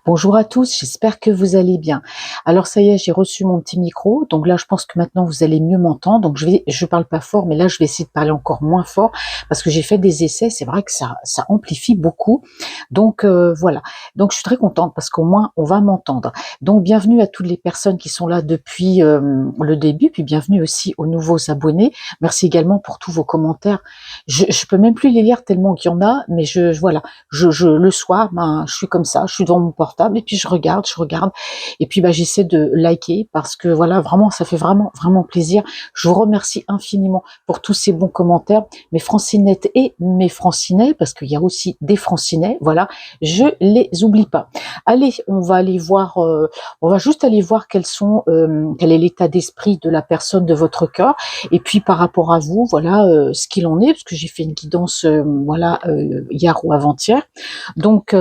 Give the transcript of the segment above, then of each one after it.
Bonjour à tous, j'espère que vous allez bien. Alors ça y est, j'ai reçu mon petit micro, donc là je pense que maintenant vous allez mieux m'entendre. Donc je parle pas fort, mais là je vais essayer de parler encore moins fort parce que j'ai fait des essais. C'est vrai que ça amplifie beaucoup. Donc voilà. Donc je suis très contente parce qu'au moins on va m'entendre. Donc bienvenue à toutes les personnes qui sont là depuis le début, puis bienvenue aussi aux nouveaux abonnés. Merci également pour tous vos commentaires. Je peux même plus les lire tellement qu'il y en a, mais voilà. Le soir, ben, je suis comme ça, je suis devant mon portable et puis je regarde, et puis j'essaie de liker parce que voilà, vraiment, ça fait vraiment plaisir. Je vous remercie infiniment pour tous ces bons commentaires, mes francinettes et mes francinets, parce qu'il y a aussi des francinets, voilà, je les oublie pas. Allez, on va juste aller voir quel est l'état d'esprit de la personne de votre cœur, et puis par rapport à vous, voilà, ce qu'il en est, parce que j'ai fait une guidance, hier ou avant-hier. Donc,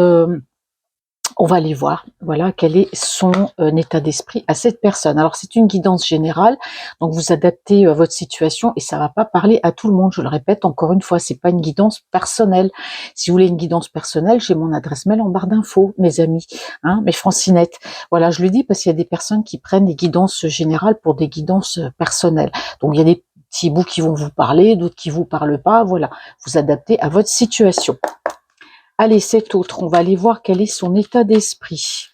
on va aller voir, voilà, quel est son état d'esprit à cette personne. Alors, c'est une guidance générale, donc vous adaptez votre situation et ça va pas parler à tout le monde. Je le répète encore une fois, c'est pas une guidance personnelle. Si vous voulez une guidance personnelle, j'ai mon adresse mail en barre d'infos, mes amis, hein, mes francinettes. Voilà, je le dis parce qu'il y a des personnes qui prennent des guidances générales pour des guidances personnelles. Donc, il y a des petits bouts qui vont vous parler, d'autres qui vous parlent pas. Voilà, vous adaptez à votre situation. Allez, cet autre, on va aller voir quel est son état d'esprit.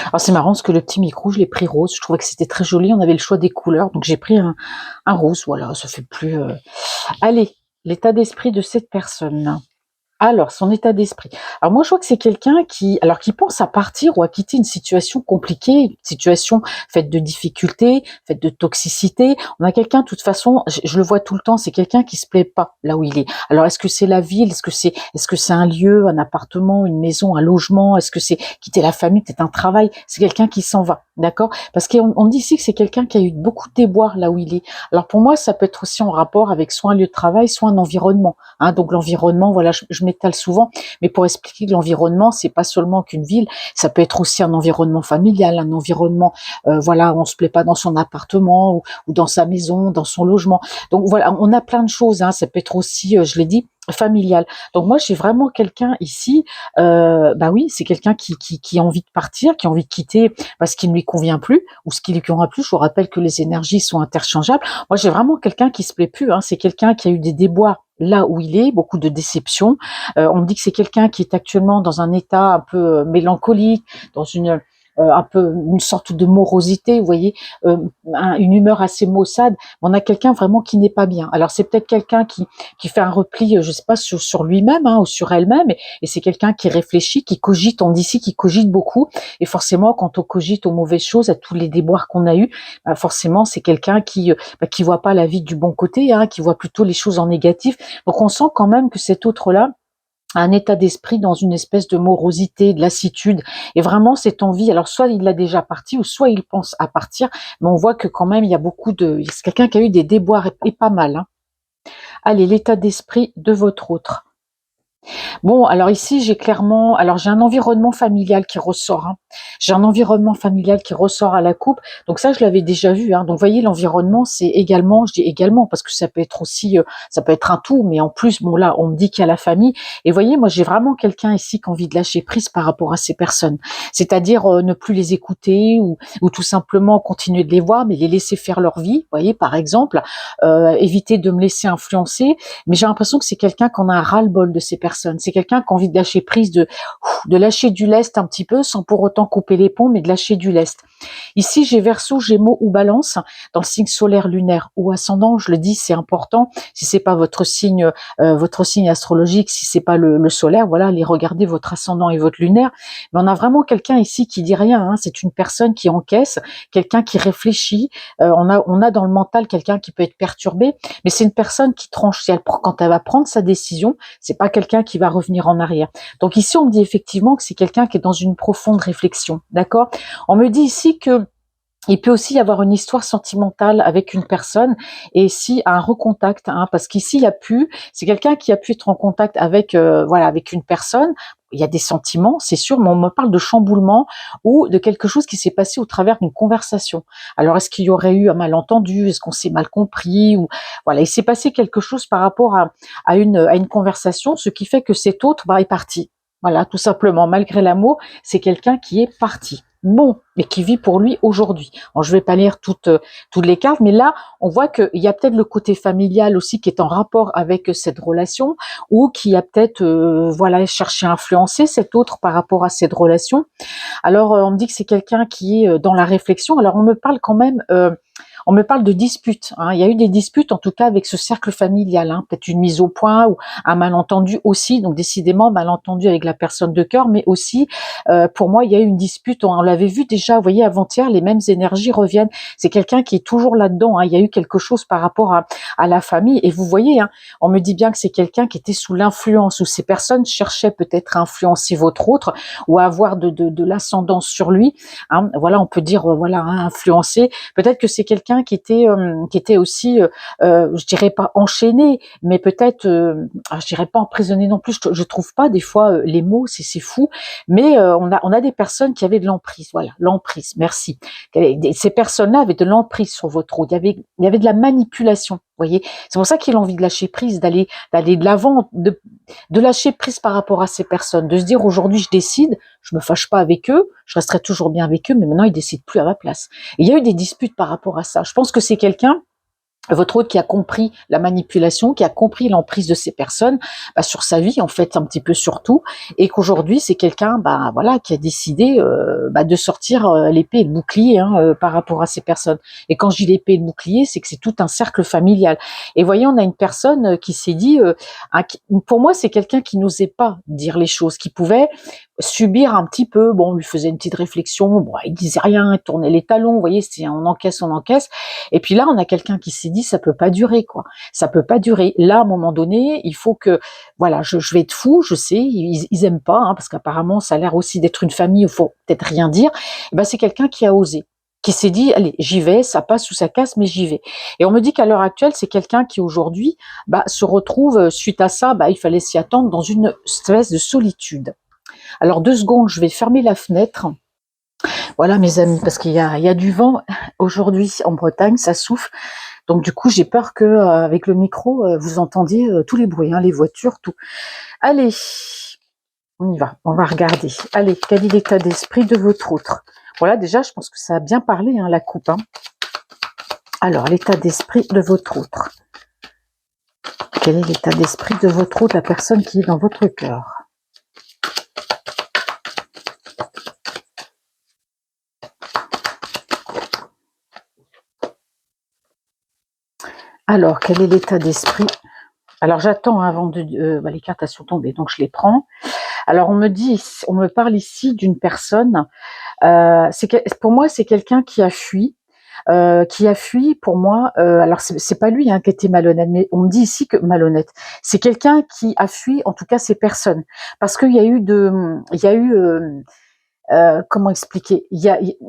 Alors c'est marrant parce que le petit micro, je l'ai pris rose. Je trouvais que c'était très joli. On avait le choix des couleurs, donc j'ai pris un rose. Voilà, ça fait plus. Allez, l'état d'esprit de cette personne. Alors, son état d'esprit. Alors moi, je vois que c'est quelqu'un qui pense à partir ou à quitter une situation compliquée, une situation faite de difficultés, faite de toxicité. On a quelqu'un, de toute façon, je le vois tout le temps, c'est quelqu'un qui se plaît pas là où il est. Alors, est-ce que c'est la ville? Est-ce que c'est un lieu, un appartement, une maison, un logement? Est-ce que c'est quitter la famille, peut-être un travail? C'est quelqu'un qui s'en va, d'accord? Parce qu'on dit ici que c'est quelqu'un qui a eu beaucoup de déboires là où il est. Alors pour moi, ça peut être aussi en rapport avec soit un lieu de travail, soit un environnement. Hein, donc l'environnement, voilà, je m'étale souvent, mais pour expliquer que l'environnement, c'est pas seulement qu'une ville, ça peut être aussi un environnement familial, un environnement, voilà, on se plaît pas dans son appartement ou dans sa maison, dans son logement. Donc voilà, on a plein de choses. Hein, ça peut être aussi, je l'ai dit, familial. Donc moi, j'ai vraiment quelqu'un ici, oui, c'est quelqu'un qui a envie de partir, qui a envie de quitter parce qu'il ne lui convient plus ou ce qui lui convient plus. Je vous rappelle que les énergies sont interchangeables. Moi, j'ai vraiment quelqu'un qui se plaît plus. Hein. C'est quelqu'un qui a eu des déboires là où il est, beaucoup de déceptions. On me dit que c'est quelqu'un qui est actuellement dans un état un peu mélancolique, dans un peu une sorte de morosité, vous voyez, une humeur assez maussade. On a quelqu'un vraiment qui n'est pas bien. Alors c'est peut-être quelqu'un qui fait un repli, je sais pas, sur lui-même, hein, ou sur elle-même, et c'est quelqu'un qui réfléchit, qui cogite. On dit ici qui cogite beaucoup, et forcément quand on cogite aux mauvaises choses, à tous les déboires qu'on a eus, forcément c'est quelqu'un qui voit pas la vie du bon côté, hein, qui voit plutôt les choses en négatif. Donc on sent quand même que cet autre-là un état d'esprit dans une espèce de morosité, de lassitude, et vraiment cette envie, alors soit il l'a déjà parti, ou soit il pense à partir, mais on voit que quand même il y a c'est quelqu'un qui a eu des déboires et pas mal. Hein. Allez, l'état d'esprit de votre autre. Bon, alors ici, j'ai un environnement familial qui ressort. Hein. J'ai un environnement familial qui ressort à la coupe. Donc ça, je l'avais déjà vu. Hein. Donc, vous voyez, l'environnement, c'est également, je dis également, parce que ça peut être aussi, ça peut être un tout, mais en plus, bon là, on me dit qu'il y a la famille. Et vous voyez, moi, j'ai vraiment quelqu'un ici qui a envie de lâcher prise par rapport à ces personnes. C'est-à-dire ne plus les écouter ou tout simplement continuer de les voir, mais les laisser faire leur vie. Vous voyez, par exemple, éviter de me laisser influencer. Mais j'ai l'impression que c'est quelqu'un qui en a un ras-le-bol de ces personnes. C'est quelqu'un qui a envie de lâcher prise, de lâcher du lest un petit peu, sans pour autant couper les ponts, mais de lâcher du lest. Ici, j'ai Verseau, Gémeaux ou Balance, dans le signe solaire, lunaire ou ascendant. Je le dis, c'est important. Si c'est pas votre signe astrologique, si c'est pas le solaire, voilà, allez regarder votre ascendant et votre lunaire. Mais on a vraiment quelqu'un ici qui dit rien. Hein. C'est une personne qui encaisse, quelqu'un qui réfléchit. On a dans le mental quelqu'un qui peut être perturbé, mais c'est une personne qui tranche. Quand elle va prendre sa décision, c'est pas quelqu'un qui va revenir en arrière. Donc ici, on me dit effectivement que c'est quelqu'un qui est dans une profonde réflexion, d'accord? On me dit ici que il peut aussi y avoir une histoire sentimentale avec une personne et si un recontact, hein, parce qu'ici il y a pu, c'est quelqu'un qui a pu être en contact avec, voilà, avec une personne. il y a des sentiments, c'est sûr, mais on me parle de chamboulement ou de quelque chose qui s'est passé au travers d'une conversation. Alors, est-ce qu'il y aurait eu un malentendu? Est-ce qu'on s'est mal compris? Ou voilà, il s'est passé quelque chose par rapport à une conversation, ce qui fait que cet autre est parti. Voilà, tout simplement, malgré l'amour, c'est quelqu'un qui est parti. Bon, mais qui vit pour lui aujourd'hui. Je vais pas lire toutes les cartes, mais là, on voit qu'il y a peut-être le côté familial aussi qui est en rapport avec cette relation, ou qui a peut-être, voilà, cherché à influencer cet autre par rapport à cette relation. Alors, on me dit que c'est quelqu'un qui est dans la réflexion. Alors, on me parle de disputes. Hein. Il y a eu des disputes, en tout cas, avec ce cercle familial. Hein. Peut-être une mise au point ou un malentendu aussi. Donc, décidément, malentendu avec la personne de cœur, mais aussi, pour moi, il y a eu une dispute. On l'avait vu déjà, vous voyez, avant-hier, les mêmes énergies reviennent. C'est quelqu'un qui est toujours là-dedans. Hein. Il y a eu quelque chose par rapport à la famille. Et vous voyez, hein, on me dit bien que c'est quelqu'un qui était sous l'influence, où ces personnes cherchaient peut-être à influencer votre autre ou à avoir de l'ascendance sur lui. Hein. Voilà, on peut dire, voilà, hein, influencer. Peut-être que c'est quelqu'un qui était aussi, je dirais pas enchaîné, mais peut-être, je dirais pas emprisonné non plus. Je trouve pas des fois les mots, c'est fou, mais on a des personnes qui avaient de l'emprise. Voilà, l'emprise. Merci. Ces personnes-là avaient de l'emprise sur votre autre. Il y avait de la manipulation. Vous voyez, c'est pour ça qu'il a envie de lâcher prise, d'aller de l'avant, de lâcher prise par rapport à ces personnes, de se dire aujourd'hui je décide, je me fâche pas avec eux, je resterai toujours bien avec eux, mais maintenant ils décident plus à ma place. Et il y a eu des disputes par rapport à ça. Je pense que c'est quelqu'un, votre autre, qui a compris la manipulation, qui a compris l'emprise de ces personnes sur sa vie, en fait, un petit peu sur tout, et qu'aujourd'hui c'est quelqu'un, voilà, qui a décidé de sortir l'épée et le bouclier, hein, par rapport à ces personnes. Et quand je dis l'épée et le bouclier, c'est que c'est tout un cercle familial. Et voyez, on a une personne qui s'est dit, pour moi, c'est quelqu'un qui n'osait pas dire les choses, qui pouvait subir un petit peu. Bon, on lui faisait une petite réflexion, bon, il disait rien, il tournait les talons, vous voyez, c'est on encaisse, on encaisse. Et puis là, on a quelqu'un qui s'est dit, ça peut pas durer, quoi. Ça peut pas durer. Là, à un moment donné, il faut que, voilà, je vais être fou, je sais, ils aiment pas, hein, parce qu'apparemment, ça a l'air aussi d'être une famille où il faut peut-être rien dire. Et c'est quelqu'un qui a osé, qui s'est dit, allez, j'y vais, ça passe ou ça casse, mais j'y vais. Et on me dit qu'à l'heure actuelle, c'est quelqu'un qui aujourd'hui, se retrouve, suite à ça, il fallait s'y attendre, dans une espèce de solitude. Alors 2 secondes, je vais fermer la fenêtre. Voilà mes amis, parce qu'il y a du vent aujourd'hui en Bretagne, ça souffle. Donc du coup, j'ai peur que avec le micro, vous entendiez tous les bruits, hein, les voitures, tout. Allez, on y va, on va regarder. Allez, quel est l'état d'esprit de votre autre? Voilà, déjà, je pense que ça a bien parlé, hein, la coupe. Hein. Alors, l'état d'esprit de votre autre. Quel est l'état d'esprit de votre autre, la personne qui est dans votre cœur? Alors, quel est l'état d'esprit? Alors, j'attends avant de... les cartes, elles sont tombées, donc je les prends. Alors, on me parle ici d'une personne, pour moi, c'est quelqu'un qui a fui. Pour moi, alors c'est pas lui, hein, qui était malhonnête, mais on me dit ici que malhonnête, c'est quelqu'un qui a fui, en tout cas ces personnes, parce qu'il y a eu comment expliquer,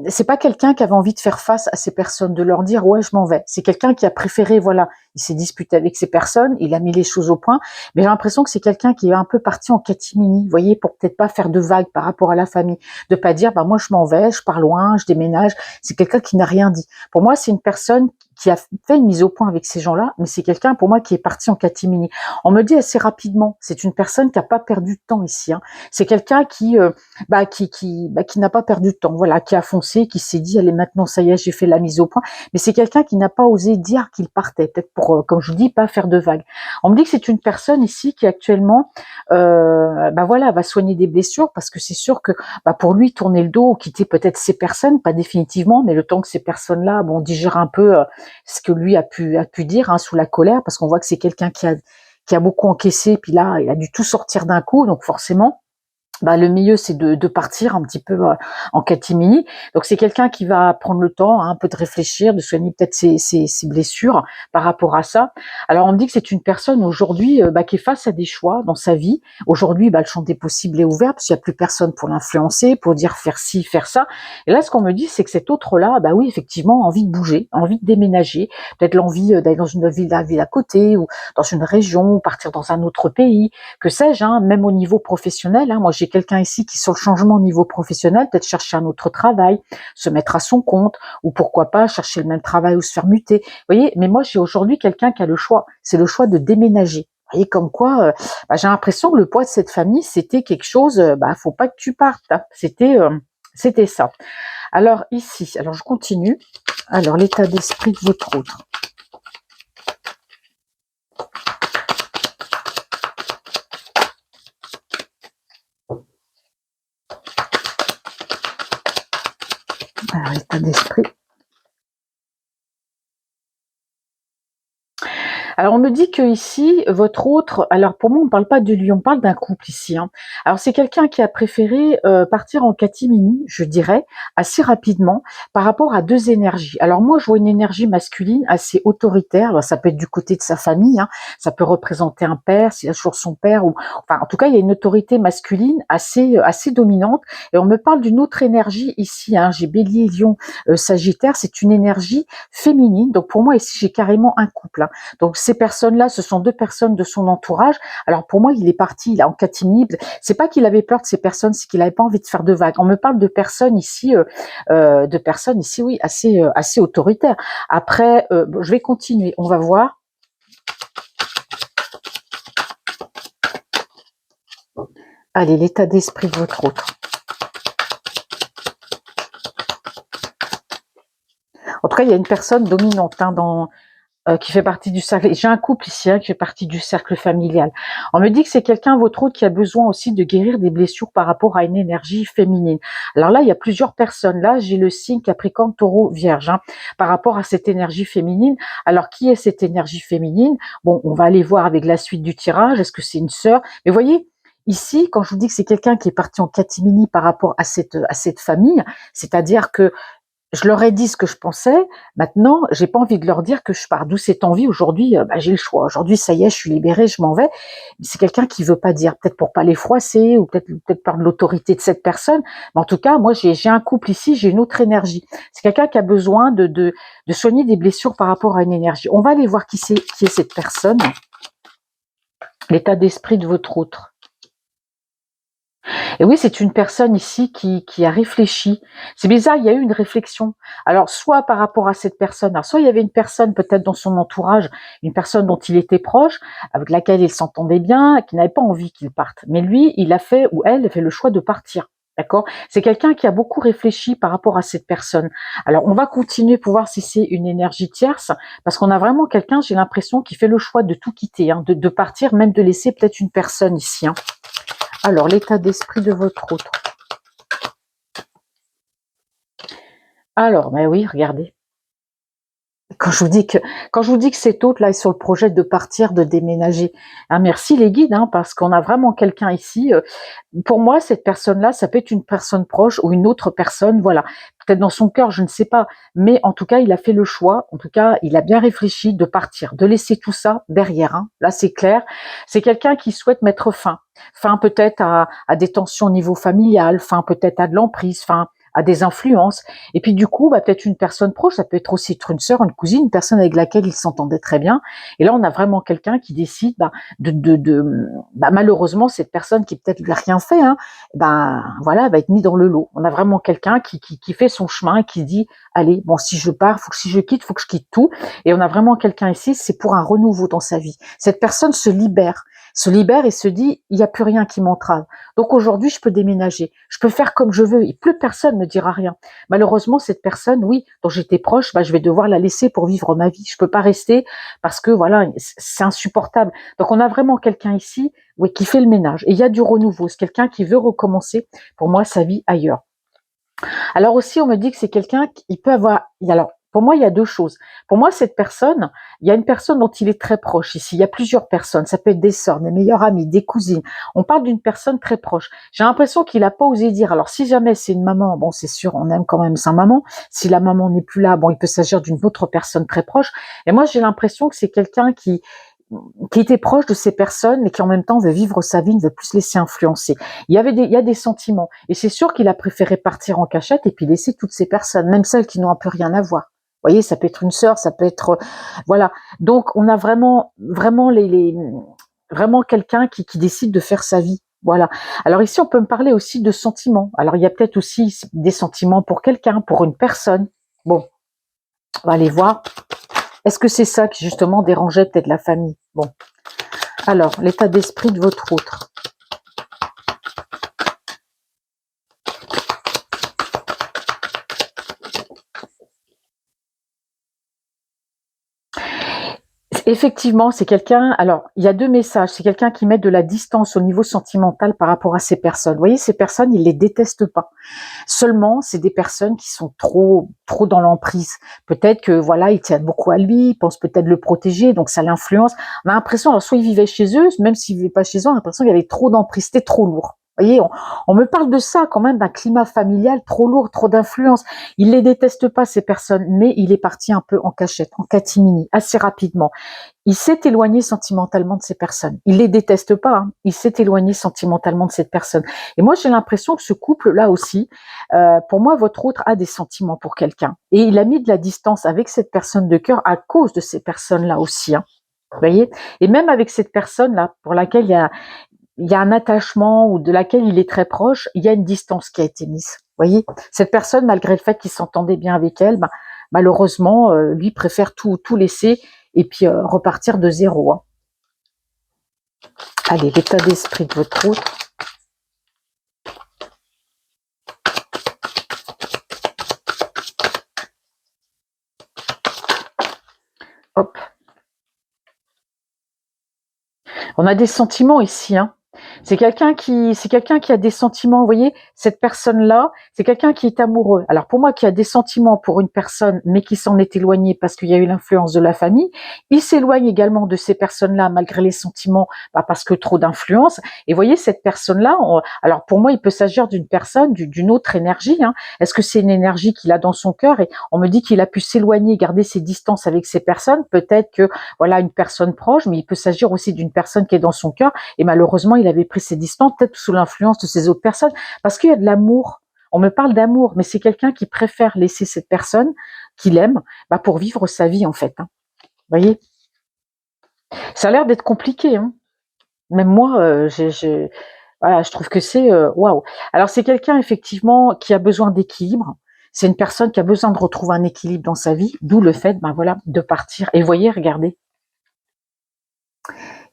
c'est pas quelqu'un qui avait envie de faire face à ces personnes, de leur dire ouais je m'en vais. C'est quelqu'un qui a préféré, voilà, il s'est disputé avec ces personnes, il a mis les choses au point, mais j'ai l'impression que c'est quelqu'un qui est un peu parti en catimini, vous voyez, pour peut-être pas faire de vagues par rapport à la famille, de pas dire moi je m'en vais, je pars loin, je déménage. C'est quelqu'un qui n'a rien dit. Pour moi, c'est une personne qui a fait une mise au point avec ces gens-là, mais c'est quelqu'un pour moi qui est parti en catimini. On me dit assez rapidement, c'est une personne qui a pas perdu de temps ici. Hein. C'est quelqu'un qui n'a pas perdu de temps, voilà, qui a foncé, qui s'est dit allez maintenant ça y est j'ai fait la mise au point, mais c'est quelqu'un qui n'a pas osé dire qu'il partait, peut-être pour, comme je vous dis, pas faire de vagues. On me dit que c'est une personne ici qui actuellement, va soigner des blessures, parce que c'est sûr que pour lui tourner le dos ou quitter peut-être ces personnes, pas définitivement, mais le temps que ces personnes-là digèrent un peu ce que lui a pu dire, hein, sous la colère, parce qu'on voit que c'est quelqu'un qui a beaucoup encaissé, puis là il a dû tout sortir d'un coup, donc forcément le mieux c'est de partir un petit peu en catimini. Donc c'est quelqu'un qui va prendre le temps, hein, un peu de réfléchir, de soigner peut-être ses blessures par rapport à ça. Alors on me dit que c'est une personne aujourd'hui qui est face à des choix dans sa vie. Aujourd'hui le champ des possibles est ouvert, parce qu'il n'y a plus personne pour l'influencer, pour dire faire ci, faire ça. Et là ce qu'on me dit, c'est que cet autre-là, oui effectivement, envie de bouger, envie de déménager, peut-être l'envie d'aller dans une ville à côté, ou dans une région, ou partir dans un autre pays, que sais-je, hein, même au niveau professionnel. Hein, moi j'ai quelqu'un ici qui est sur le changement au niveau professionnel, peut-être chercher un autre travail, se mettre à son compte, ou pourquoi pas chercher le même travail ou se faire muter. Vous voyez, mais moi j'ai aujourd'hui quelqu'un qui a le choix, c'est le choix de déménager. Vous voyez, comme quoi, j'ai l'impression que le poids de cette famille, c'était quelque chose, faut pas que tu partes, hein. C'était ça. Alors ici, alors je continue. Alors l'état d'esprit de votre autre. Alors l'état d'esprit. Alors on me dit que ici, votre autre, alors pour moi on ne parle pas de lui, on parle d'un couple ici, hein. Alors c'est quelqu'un qui a préféré partir en catimini, je dirais, assez rapidement, par rapport à deux énergies. Alors moi je vois une énergie masculine assez autoritaire, alors, ça peut être du côté de sa famille, hein, ça peut représenter un père, s'il a toujours son père, ou enfin en tout cas il y a une autorité masculine assez dominante, et on me parle d'une autre énergie ici, hein, j'ai Bélier, Lion, Sagittaire, c'est une énergie féminine, donc pour moi ici j'ai carrément un couple, hein. Donc ces personnes-là, ce sont deux personnes de son entourage. Alors pour moi, il est parti, il est en catimini. C'est pas qu'il avait peur de ces personnes, c'est qu'il avait pas envie de faire de vagues. On me parle de personnes ici, oui, assez autoritaires. Après, je vais continuer. On va voir. Allez, l'état d'esprit de votre autre. En tout cas, il y a une personne dominante, hein, qui fait partie du cercle. J'ai un couple ici, hein, qui fait partie du cercle familial. On me dit que c'est quelqu'un, votre autre, qui a besoin aussi de guérir des blessures par rapport à une énergie féminine. Alors là, il y a plusieurs personnes. Là, j'ai le signe Capricorne, Taureau, Vierge, hein, par rapport à cette énergie féminine. Alors, qui est cette énergie féminine? Bon, on va aller voir avec la suite du tirage. Est-ce que c'est une sœur? Mais voyez, ici, quand je vous dis que c'est quelqu'un qui est parti en catimini par rapport à cette famille, c'est-à-dire que je leur ai dit ce que je pensais. Maintenant, j'ai pas envie de leur dire que je pars. D'où cette envie aujourd'hui. J'ai le choix. Aujourd'hui, ça y est, je suis libérée, je m'en vais. Mais c'est quelqu'un qui veut pas dire, peut-être pour pas les froisser, ou peut-être par de l'autorité de cette personne. Mais en tout cas, moi, j'ai un couple ici, j'ai une autre énergie. C'est quelqu'un qui a besoin de soigner des blessures par rapport à une énergie. On va aller voir qui est cette personne. L'état d'esprit de votre autre. Et oui, c'est une personne ici qui a réfléchi. C'est bizarre, il y a eu une réflexion. Alors, soit par rapport à cette personne, alors soit il y avait une personne peut-être dans son entourage, une personne dont il était proche, avec laquelle il s'entendait bien, qui n'avait pas envie qu'il parte. Mais lui, il a fait, ou elle, a fait le choix de partir. D'accord? C'est quelqu'un qui a beaucoup réfléchi par rapport à cette personne. Alors, on va continuer pour voir si c'est une énergie tierce, parce qu'on a vraiment quelqu'un, j'ai l'impression, qui fait le choix de tout quitter, hein, de partir, même de laisser peut-être une personne ici, hein. Alors, l'état d'esprit de votre autre. Alors, ben oui, regardez. Quand je vous dis que cet autre là est sur le projet de partir, de déménager. Ah, merci les guides, hein, parce qu'on a vraiment quelqu'un ici. Pour moi, cette personne-là, ça peut être une personne proche ou une autre personne, voilà. Peut-être dans son cœur, je ne sais pas. Mais en tout cas, il a fait le choix. En tout cas, il a bien réfléchi de partir, de laisser tout ça derrière, hein. Là, c'est clair. C'est quelqu'un qui souhaite mettre fin. Fin peut-être à des tensions au niveau familial, fin peut-être à de l'emprise, fin à des influences. Et puis du coup, peut-être une personne proche, ça peut être aussi une sœur, une cousine, une personne avec laquelle il s'entendait très bien. Et là, on a vraiment quelqu'un qui décide malheureusement, cette personne qui peut-être lui a rien fait, hein, voilà, va être mis dans le lot. On a vraiment quelqu'un qui fait son chemin, qui dit, allez, bon, si je pars, si je quitte, faut que je quitte tout. Et on a vraiment quelqu'un ici, c'est pour un renouveau dans sa vie. Cette personne se libère et se dit, il n'y a plus rien qui m'entrave. Donc aujourd'hui, je peux déménager, je peux faire comme je veux, et plus personne ne me dira rien. Malheureusement, cette personne, oui, dont j'étais proche, je vais devoir la laisser pour vivre ma vie. Je peux pas rester parce que voilà, c'est insupportable. Donc on a vraiment quelqu'un ici, oui, qui fait le ménage. Et il y a du renouveau. C'est quelqu'un qui veut recommencer, pour moi, sa vie ailleurs. Alors aussi, on me dit que c'est quelqu'un qui peut avoir. Alors, pour moi, il y a deux choses. Pour moi, cette personne, il y a une personne dont il est très proche ici. Il y a plusieurs personnes. Ça peut être des sœurs, des meilleures amies, des cousines. On parle d'une personne très proche. J'ai l'impression qu'il n'a pas osé dire. Alors, si jamais c'est une maman, bon, c'est sûr, on aime quand même sa maman. Si la maman n'est plus là, bon, il peut s'agir d'une autre personne très proche. Et moi, j'ai l'impression que c'est quelqu'un qui était proche de ces personnes, mais qui en même temps veut vivre sa vie, ne veut plus se laisser influencer. Il y a des sentiments. Et c'est sûr qu'il a préféré partir en cachette et puis laisser toutes ces personnes, même celles qui n'ont un peu rien à voir. Vous voyez, ça peut être une sœur, ça peut être, voilà. Donc, on a vraiment vraiment quelqu'un qui décide de faire sa vie. Voilà. Alors ici, on peut me parler aussi de sentiments. Alors il y a peut-être aussi des sentiments pour quelqu'un, pour une personne. Bon, on va aller voir. Est-ce que c'est ça qui justement dérangeait peut-être la famille? Bon. Alors, l'état d'esprit de votre autre. Effectivement, c'est quelqu'un, alors il y a deux messages, c'est quelqu'un qui met de la distance au niveau sentimental par rapport à ces personnes. Vous voyez, ces personnes, il les déteste pas. Seulement, c'est des personnes qui sont trop dans l'emprise. Peut-être que voilà, ils tiennent beaucoup à lui, ils pensent peut-être le protéger, donc ça l'influence. On a l'impression, alors soit ils vivaient chez eux, même s'ils vivaient pas chez eux, on a l'impression qu'il y avait trop d'emprise, c'était trop lourd. Vous voyez, on me parle de ça quand même, d'un climat familial trop lourd, trop d'influence. Il les déteste pas ces personnes, mais il est parti un peu en cachette, en catimini, assez rapidement. Il s'est éloigné sentimentalement de ces personnes. Il les déteste pas, hein. Il s'est éloigné sentimentalement de cette personne. Et moi, j'ai l'impression que ce couple-là aussi, pour moi, votre autre a des sentiments pour quelqu'un. Et il a mis de la distance avec cette personne de cœur à cause de ces personnes-là aussi, hein. Vous voyez? Et même avec cette personne-là, pour laquelle il y a un attachement ou de laquelle il est très proche, il y a une distance qui a été mise. Vous voyez? Cette personne, malgré le fait qu'il s'entendait bien avec elle, ben, malheureusement, lui préfère tout laisser et puis repartir de zéro, hein. Allez, l'état d'esprit de votre autre. Hop. On a des sentiments ici, hein. C'est quelqu'un qui a des sentiments, vous voyez, cette personne-là, c'est quelqu'un qui est amoureux. Alors pour moi, qui a des sentiments pour une personne, mais qui s'en est éloigné parce qu'il y a eu l'influence de la famille, il s'éloigne également de ces personnes-là, malgré les sentiments, parce que trop d'influence. Et vous voyez, cette personne-là, alors pour moi, il peut s'agir d'une personne, d'une autre énergie, hein. Est-ce que c'est une énergie qu'il a dans son cœur? Et on me dit qu'il a pu s'éloigner, garder ses distances avec ces personnes. Peut-être que, voilà, une personne proche, mais il peut s'agir aussi d'une personne qui est dans son cœur. Et malheureusement, il avait pris ses distances, peut-être sous l'influence de ces autres personnes, parce qu'il y a de l'amour. On me parle d'amour, mais c'est quelqu'un qui préfère laisser cette personne qu'il aime, pour vivre sa vie en fait, hein. Vous voyez, ça a l'air d'être compliqué, hein. Même moi, voilà, je trouve que c'est waouh. Alors c'est quelqu'un effectivement qui a besoin d'équilibre. C'est une personne qui a besoin de retrouver un équilibre dans sa vie, d'où le fait, voilà, de partir. Et vous voyez, regardez,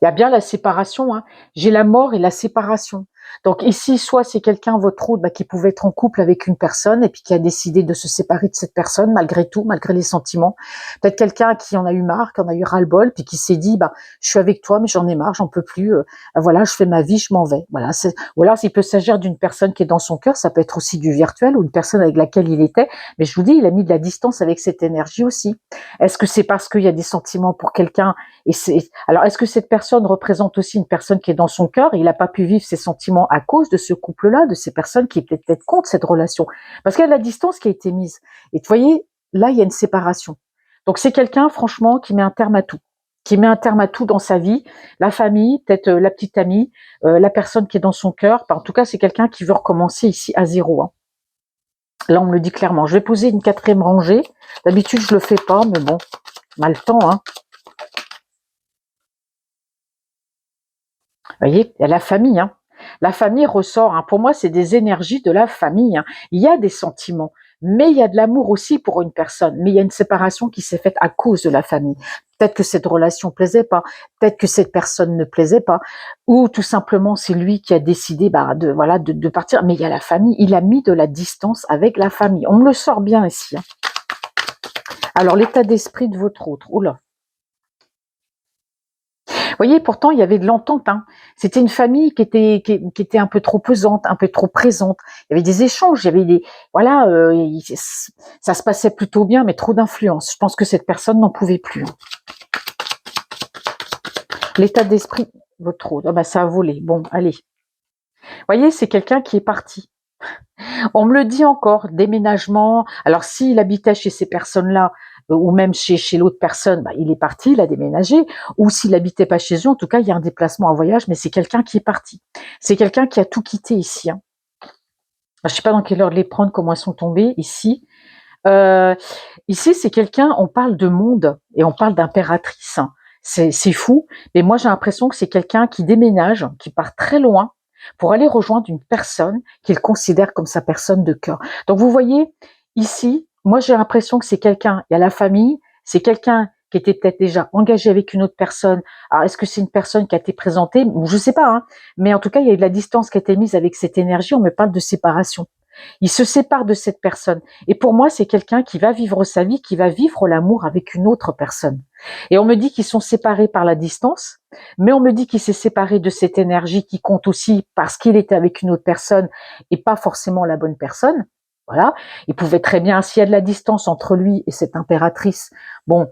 il y a bien la séparation, hein. J'ai la mort et la séparation. Donc ici, soit c'est quelqu'un, votre autre, qui pouvait être en couple avec une personne et puis qui a décidé de se séparer de cette personne malgré tout, malgré les sentiments. Peut-être quelqu'un qui en a eu marre, qui en a eu ras-le-bol, puis qui s'est dit, je suis avec toi, mais j'en ai marre, j'en peux plus. Voilà, je fais ma vie, je m'en vais. Voilà. Ou alors, il peut s'agir d'une personne qui est dans son cœur. Ça peut être aussi du virtuel ou une personne avec laquelle il était. Mais je vous dis, il a mis de la distance avec cette énergie aussi. Est-ce que c'est parce qu'il y a des sentiments pour quelqu'un alors, est-ce que cette personne représente aussi une personne qui est dans son cœur et il n'a pas pu vivre ses sentiments à cause de ce couple-là, de ces personnes qui étaient peut-être contre cette relation? Parce qu'il y a de la distance qui a été mise. Et vous voyez, là, il y a une séparation. Donc, c'est quelqu'un, franchement, qui met un terme à tout. Qui met un terme à tout dans sa vie. La famille, peut-être la petite amie, la personne qui est dans son cœur. En tout cas, c'est quelqu'un qui veut recommencer ici à zéro, hein. Là, on me le dit clairement. Je vais poser une 4e rangée. D'habitude, je le fais pas, mais bon, on a le temps, hein. Vous voyez, il y a la famille, hein. La famille ressort, hein. Pour moi, c'est des énergies de la famille, hein. Il y a des sentiments, mais il y a de l'amour aussi pour une personne. Mais il y a une séparation qui s'est faite à cause de la famille. Peut-être que cette relation plaisait pas, peut-être que cette personne ne plaisait pas, ou tout simplement c'est lui qui a décidé de partir. Mais il y a la famille, il a mis de la distance avec la famille. On me le sort bien ici, hein. Alors l'état d'esprit de votre autre, oula. Vous voyez, pourtant, il y avait de l'entente, hein. C'était une famille qui était un peu trop pesante, un peu trop présente. Il y avait des échanges, il y avait voilà, ça se passait plutôt bien, mais trop d'influence. Je pense que cette personne n'en pouvait plus, hein. L'état d'esprit, votre autre, ça a volé. Bon, allez. Vous voyez, c'est quelqu'un qui est parti. On me le dit encore, déménagement. Alors, s'il habitait chez ces personnes-là, ou même chez l'autre personne, il est parti, il a déménagé. Ou s'il habitait pas chez eux, en tout cas, il y a un déplacement, un voyage, mais c'est quelqu'un qui est parti. C'est quelqu'un qui a tout quitté ici, hein. Je sais pas dans quelle heure les prendre, comment elles sont tombées ici. Euh, Ici, c'est quelqu'un, on parle de monde et on parle d'impératrice, hein. C'est fou, mais moi j'ai l'impression que c'est quelqu'un qui déménage, qui part très loin, pour aller rejoindre une personne qu'il considère comme sa personne de cœur. Donc vous voyez, ici, moi j'ai l'impression que c'est quelqu'un, il y a la famille, c'est quelqu'un qui était peut-être déjà engagé avec une autre personne. Alors est-ce que c'est une personne qui a été présentée? Je sais pas, hein. Mais en tout cas, il y a eu de la distance qui a été mise avec cette énergie, on me parle de séparation. Il se sépare de cette personne. Et pour moi, c'est quelqu'un qui va vivre sa vie, qui va vivre l'amour avec une autre personne. Et on me dit qu'ils sont séparés par la distance, mais on me dit qu'il s'est séparé de cette énergie qui compte aussi parce qu'il était avec une autre personne et pas forcément la bonne personne. Voilà. Il pouvait très bien, s'il y a de la distance entre lui et cette impératrice, bon,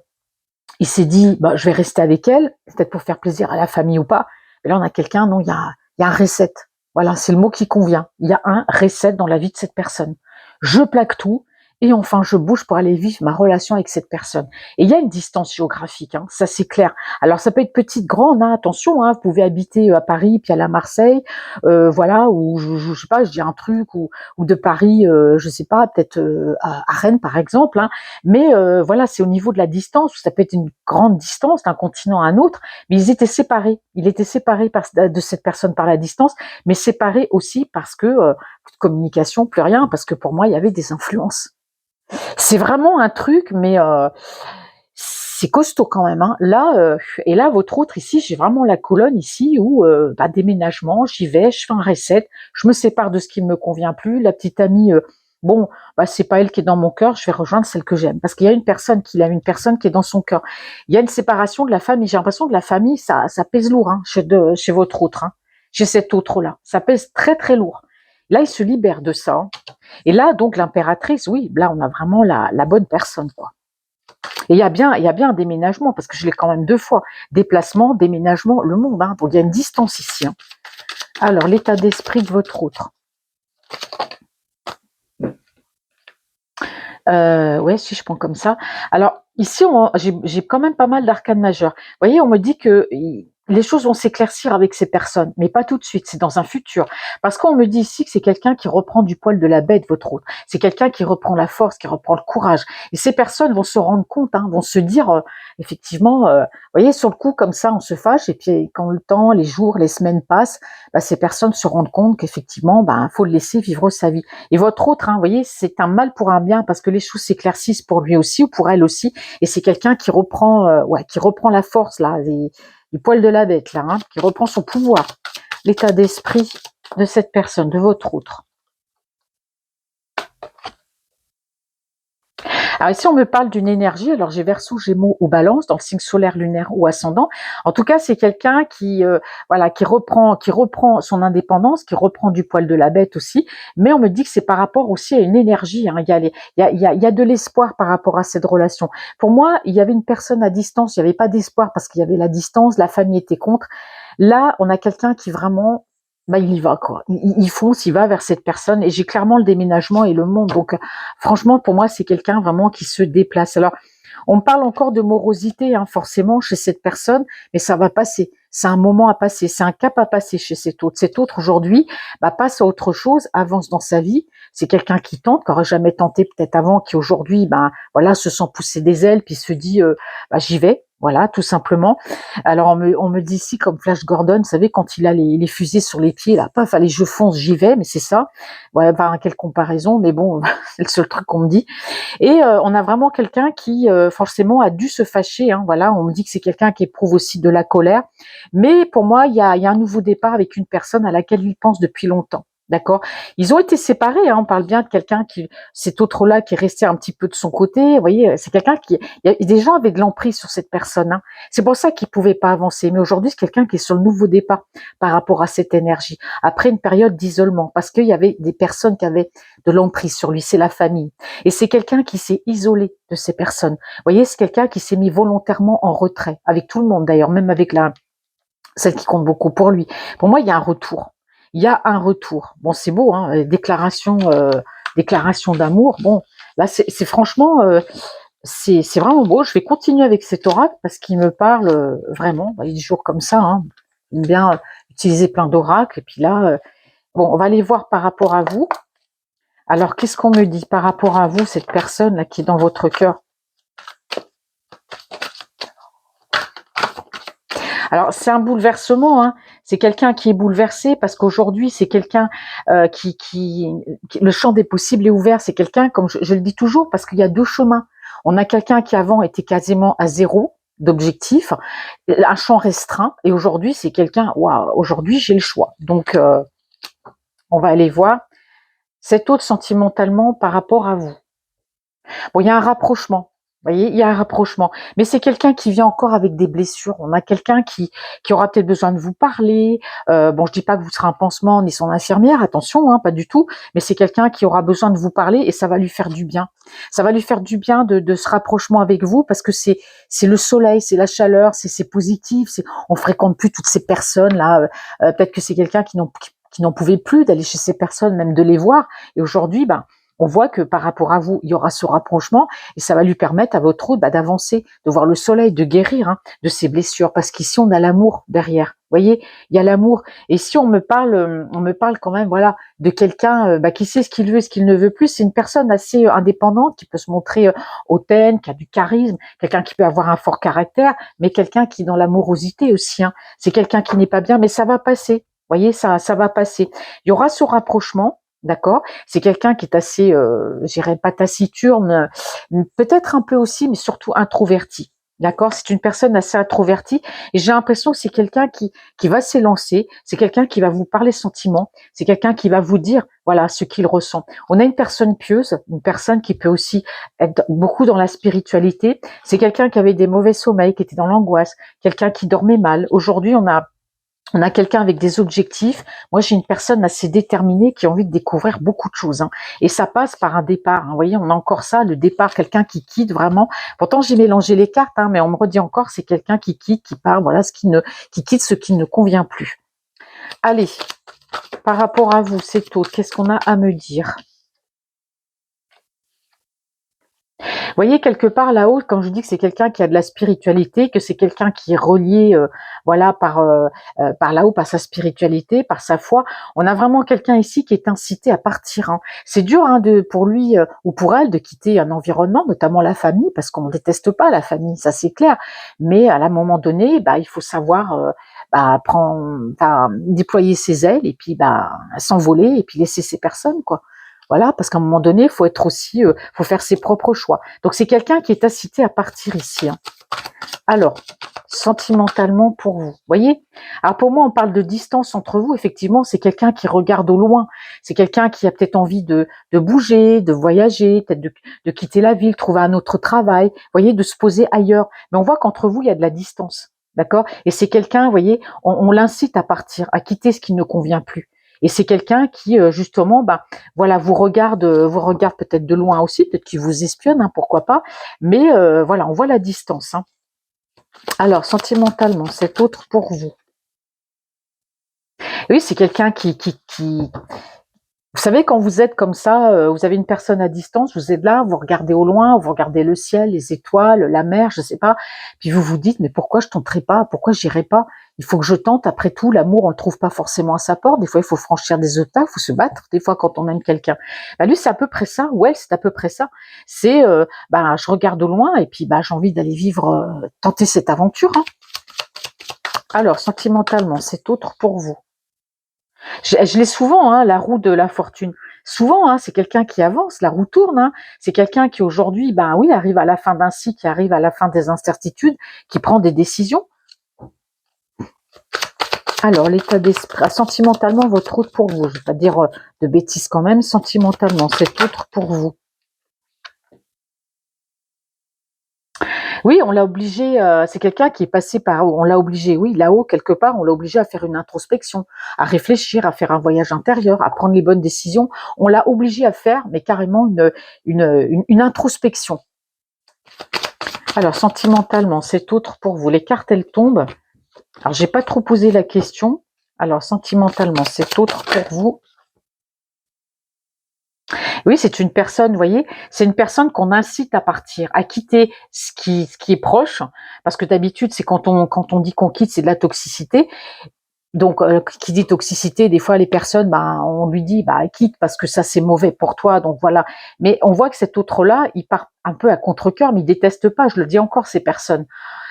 il s'est dit, bah, je vais rester avec elle, peut-être pour faire plaisir à la famille ou pas. Mais là, on a quelqu'un, non, il y a un reset. Voilà, c'est le mot qui convient. Il y a un reset dans la vie de cette personne. Je plaque tout et enfin, je bouge pour aller vivre ma relation avec cette personne. Et il y a une distance géographique, hein, ça c'est clair. Alors, ça peut être petite, grande, hein, attention, hein, vous pouvez habiter à Paris, puis aller à Marseille, voilà, ou je sais pas, je dis un truc, ou de Paris, je sais pas, peut-être à Rennes par exemple, hein, mais voilà, c'est au niveau de la distance, ça peut être une grande distance d'un continent à un autre, mais ils étaient séparés. Il était séparé de cette personne par la distance, mais séparés aussi parce que plus de communication, plus rien, parce que pour moi, il y avait des influences. C'est vraiment un truc, mais c'est costaud quand même. Hein. Là, et là, votre autre ici, j'ai vraiment la colonne ici où déménagement, j'y vais, je fais un reset, je me sépare de ce qui ne me convient plus. La petite amie, bon, bah, c'est pas elle qui est dans mon cœur, je vais rejoindre celle que j'aime. Parce qu'il y a une personne une personne qui est dans son cœur. Il y a une séparation de la famille. J'ai l'impression que la famille, ça pèse lourd hein, chez votre autre. Hein. Chez cet autre-là, ça pèse très très lourd. Là, il se libère de ça. Hein. Et là, donc, l'impératrice, oui, là, on a vraiment la bonne personne, quoi. Et il y a bien un déménagement, parce que je l'ai quand même 2 fois. Déplacement, déménagement, le monde. Hein. Donc, il y a une distance ici. Hein. Alors, l'état d'esprit de votre autre. Ouais, si je prends comme ça. Alors, ici, j'ai quand même pas mal d'arcanes majeures. Vous voyez, on me dit que les choses vont s'éclaircir avec ces personnes, mais pas tout de suite, c'est dans un futur. Parce qu'on me dit ici que c'est quelqu'un qui reprend du poil de la bête, votre autre. C'est quelqu'un qui reprend la force, qui reprend le courage. Et ces personnes vont se rendre compte, hein, vont se dire, effectivement, vous voyez, sur le coup, comme ça, on se fâche, et puis quand le temps, les jours, les semaines passent, bah, ces personnes se rendent compte qu'effectivement, bah, faut le laisser vivre sa vie. Et votre autre, hein, vous voyez, c'est un mal pour un bien, parce que les choses s'éclaircissent pour lui aussi, ou pour elle aussi, et c'est quelqu'un qui reprend, qui reprend la force, là, du poil de la bête, là, hein, qui reprend son pouvoir. L'état d'esprit de cette personne, de votre autre. Alors ici, on me parle d'une énergie. Alors j'ai Verseau, Gémeaux ou Balance dans le signe solaire, lunaire ou ascendant. En tout cas, c'est quelqu'un qui, voilà, qui reprend son indépendance, qui reprend du poil de la bête aussi. Mais on me dit que c'est par rapport aussi à une énergie. Hein. Il y a de l'espoir par rapport à cette relation. Pour moi, il y avait une personne à distance. Il n'y avait pas d'espoir parce qu'il y avait la distance. La famille était contre. Là, on a quelqu'un qui vraiment, bah, il y va, quoi. Il fonce, il va vers cette personne, et j'ai clairement le déménagement et le monde. Donc, franchement, pour moi, c'est quelqu'un vraiment qui se déplace. Alors, on me parle encore de morosité, hein, forcément, chez cette personne, mais ça va passer. C'est un moment à passer, c'est un cap à passer chez cet autre. Cet autre, aujourd'hui, bah, passe à autre chose, avance dans sa vie. C'est quelqu'un qui tente, qui n'aurait jamais tenté peut-être avant, qui aujourd'hui, bah, voilà, se sent pousser des ailes, puis se dit, bah, j'y vais. Voilà, tout simplement. Alors on me dit ici comme Flash Gordon, vous savez, quand il a les fusées sur les pieds, là, paf, allez, je fonce, j'y vais, mais c'est ça. Ouais, pas quelle comparaison, mais bon, c'est le seul truc qu'on me dit. Et on a vraiment quelqu'un qui forcément a dû se fâcher. Hein, voilà, on me dit que c'est quelqu'un qui éprouve aussi de la colère. Mais pour moi, il y a un nouveau départ avec une personne à laquelle il pense depuis longtemps. D'accord. Ils ont été séparés. Hein, on parle bien de quelqu'un cet autre-là, qui est resté un petit peu de son côté. Vous voyez, c'est quelqu'un des gens avaient de l'emprise sur cette personne. Hein. C'est pour ça qu'ils pouvaient pas avancer. Mais aujourd'hui, c'est quelqu'un qui est sur le nouveau départ par rapport à cette énergie. Après une période d'isolement, parce qu'il y avait des personnes qui avaient de l'emprise sur lui. C'est la famille. Et c'est quelqu'un qui s'est isolé de ces personnes. Vous voyez, c'est quelqu'un qui s'est mis volontairement en retrait, avec tout le monde d'ailleurs, même avec celle qui compte beaucoup pour lui. Pour moi, il y a un retour. Il y a un retour. Bon, c'est beau, hein, déclaration d'amour. Bon, là, c'est franchement, c'est vraiment beau. Je vais continuer avec cet oracle parce qu'il me parle vraiment. Il est toujours comme ça. Hein. Il aime bien utiliser plein d'oracles. Et puis là, bon, on va aller voir par rapport à vous. Alors, qu'est-ce qu'on me dit par rapport à vous, cette personne là qui est dans votre cœur? Alors c'est un bouleversement, hein. C'est quelqu'un qui est bouleversé parce qu'aujourd'hui c'est quelqu'un le champ des possibles est ouvert. C'est quelqu'un, comme je le dis toujours, parce qu'il y a deux chemins. On a quelqu'un qui avant était quasiment à zéro d'objectif, un champ restreint, et aujourd'hui c'est quelqu'un, waouh, aujourd'hui j'ai le choix. Donc on va aller voir cet autre sentimentalement par rapport à vous. Bon, il y a un rapprochement. Vous voyez, il y a un rapprochement. Mais c'est quelqu'un qui vient encore avec des blessures. On a quelqu'un qui aura peut-être besoin de vous parler. Bon, je dis pas que vous serez un pansement ni son infirmière, attention, hein, pas du tout. Mais c'est quelqu'un qui aura besoin de vous parler et ça va lui faire du bien. Ça va lui faire du bien de ce rapprochement avec vous parce que c'est le soleil, c'est la chaleur, c'est positif. On fréquente plus toutes ces personnes là. Peut-être que c'est quelqu'un qui n'en pouvait plus d'aller chez ces personnes, même de les voir. Et aujourd'hui, ben on voit que par rapport à vous, il y aura ce rapprochement et ça va lui permettre à votre autre d'avancer, de voir le soleil, de guérir, hein, de ses blessures. Parce qu'ici, on a l'amour derrière. Vous voyez, il y a l'amour. Et si on me parle quand même, voilà, de quelqu'un qui sait ce qu'il veut et ce qu'il ne veut plus. C'est une personne assez indépendante qui peut se montrer hautaine, qui a du charisme, quelqu'un qui peut avoir un fort caractère, mais quelqu'un qui est dans l'amorosité aussi. Hein. C'est quelqu'un qui n'est pas bien, mais ça va passer. Vous voyez, ça va passer. Il y aura ce rapprochement. D'accord, c'est quelqu'un qui est assez, je dirais pas taciturne, peut-être un peu aussi, mais surtout introverti. D'accord, c'est une personne assez introvertie et j'ai l'impression que c'est quelqu'un qui va s'élancer, c'est quelqu'un qui va vous parler sentiments, c'est quelqu'un qui va vous dire voilà ce qu'il ressent. On a une personne pieuse, une personne qui peut aussi être beaucoup dans la spiritualité. C'est quelqu'un qui avait des mauvais sommeils, qui était dans l'angoisse, quelqu'un qui dormait mal. Aujourd'hui, on a quelqu'un avec des objectifs. Moi, j'ai une personne assez déterminée qui a envie de découvrir beaucoup de choses. Hein. Et ça passe par un départ. Hein. Vous voyez, on a encore ça, le départ, quelqu'un qui quitte vraiment. Pourtant, j'ai mélangé les cartes, hein, mais on me redit encore, c'est quelqu'un qui quitte, qui part, voilà, qui quitte ce qui ne convient plus. Allez, par rapport à vous, c'est autre. Qu'est-ce qu'on a à me dire ? Vous voyez, quelque part là-haut, quand je dis que c'est quelqu'un qui a de la spiritualité, que c'est quelqu'un qui est relié, voilà, par là-haut, par sa spiritualité, par sa foi, on a vraiment quelqu'un ici qui est incité à partir. Hein. C'est dur hein, pour lui ou pour elle de quitter un environnement, notamment la famille, parce qu'on ne déteste pas la famille, ça c'est clair. Mais à un moment donné, il faut savoir déployer ses ailes et puis s'envoler et puis laisser ces personnes, quoi. Voilà, parce qu'à un moment donné, il faut être aussi, faut faire ses propres choix. Donc c'est quelqu'un qui est incité à partir ici. Hein. Alors, sentimentalement pour vous, voyez. Alors pour moi, on parle de distance entre vous. Effectivement, c'est quelqu'un qui regarde au loin. C'est quelqu'un qui a peut-être envie de bouger, de voyager, peut-être de quitter la ville, trouver un autre travail. Voyez, de se poser ailleurs. Mais on voit qu'entre vous, il y a de la distance, d'accord. Et c'est quelqu'un, voyez, on l'incite à partir, à quitter ce qui ne convient plus. Et c'est quelqu'un qui, justement, voilà, vous regarde peut-être de loin aussi, peut-être qu'il vous espionne, hein, pourquoi pas. Mais voilà, on voit la distance. Hein. Alors, sentimentalement, cet autre pour vous. Oui, c'est quelqu'un qui... Vous savez, quand vous êtes comme ça, vous avez une personne à distance, vous êtes là, vous regardez au loin, vous regardez le ciel, les étoiles, la mer, je sais pas, puis vous vous dites, mais pourquoi je tenterai pas, pourquoi j'irai pas? Il faut que je tente, après tout, l'amour, on le trouve pas forcément à sa porte, des fois il faut franchir des étapes, il faut se battre, des fois quand on aime quelqu'un. Lui, c'est à peu près ça, ou elle, c'est à peu près ça. C'est, je regarde au loin, et puis j'ai envie d'aller vivre, tenter cette aventure. Hein. Alors, sentimentalement, c'est autre pour vous. Je l'ai souvent, hein, la roue de la fortune. Souvent, hein, c'est quelqu'un qui avance, la roue tourne. Hein. C'est quelqu'un qui aujourd'hui, oui, arrive à la fin d'un cycle, qui arrive à la fin des incertitudes, qui prend des décisions. Alors, l'état d'esprit, sentimentalement, votre route pour vous. Je ne vais pas dire de bêtises quand même. Sentimentalement, c'est autre pour vous. Oui, on l'a obligé, c'est quelqu'un qui est passé par on l'a obligé, oui, là-haut, quelque part, on l'a obligé à faire une introspection, à réfléchir, à faire un voyage intérieur, à prendre les bonnes décisions. On l'a obligé à faire, mais carrément une introspection. Alors, sentimentalement, c'est autre pour vous. Les cartes, elles tombent. Alors, j'ai pas trop posé la question. Alors, sentimentalement, c'est autre pour vous. Oui, c'est une personne, vous voyez, c'est une personne qu'on incite à partir, à quitter ce qui est proche, parce que d'habitude, c'est quand on dit qu'on quitte, c'est de la toxicité. Donc, qui dit toxicité, des fois les personnes, on lui dit, quitte parce que ça c'est mauvais pour toi. Donc voilà. Mais on voit que cet autre-là, il part un peu à contre-cœur, mais il déteste pas. Je le dis encore, ces personnes.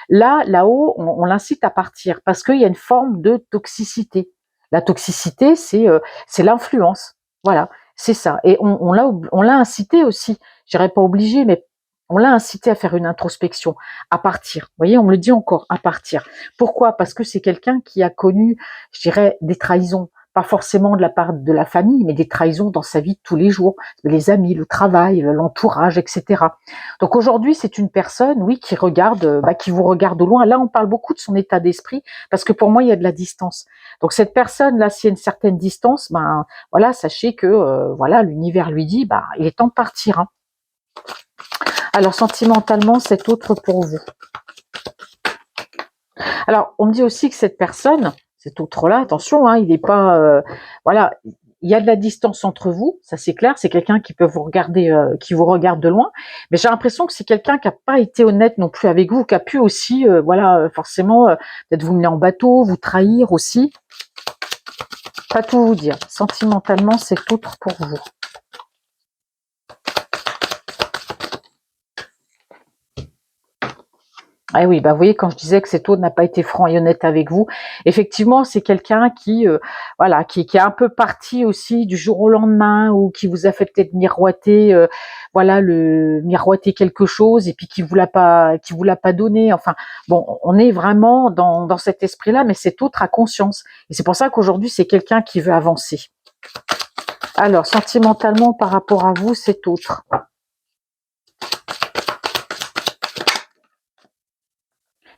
Là, là-haut, on l'incite à partir parce qu'il y a une forme de toxicité. La toxicité, c'est l'influence. Voilà, c'est ça. Et on l'a incité aussi, je dirais pas obligé, mais on l'a incité à faire une introspection, à partir. Vous voyez, on me le dit encore, à partir. Pourquoi? Parce que c'est quelqu'un qui a connu, je dirais, des trahisons. Pas forcément de la part de la famille, mais des trahisons dans sa vie de tous les jours, les amis, le travail, l'entourage, etc. Donc aujourd'hui, c'est une personne, oui, qui regarde, qui vous regarde au loin. Là, on parle beaucoup de son état d'esprit, parce que pour moi, il y a de la distance. Donc cette personne-là, s'il y a une certaine distance, ben voilà, sachez que voilà, l'univers lui dit, il est temps de partir. Hein. Alors sentimentalement, c'est autre pour vous. Alors, on me dit aussi que cette personne, cet autre-là, attention, hein, il n'est pas, voilà, il y a de la distance entre vous, ça c'est clair. C'est quelqu'un qui peut vous regarder, qui vous regarde de loin. Mais j'ai l'impression que c'est quelqu'un qui n'a pas été honnête non plus avec vous, qui a pu aussi, voilà, forcément, peut-être vous mener en bateau, vous trahir aussi. Pas tout vous dire. Sentimentalement, c'est autre pour vous. Ah oui, vous voyez, quand je disais que cet autre n'a pas été franc et honnête avec vous, effectivement, c'est quelqu'un qui, voilà, qui est un peu parti aussi du jour au lendemain, ou qui vous a fait peut-être miroiter, voilà, miroiter quelque chose, et puis qui vous l'a pas donné. Enfin, bon, on est vraiment dans cet esprit-là, mais cet autre a conscience. Et c'est pour ça qu'aujourd'hui, c'est quelqu'un qui veut avancer. Alors, sentimentalement, par rapport à vous, cet autre.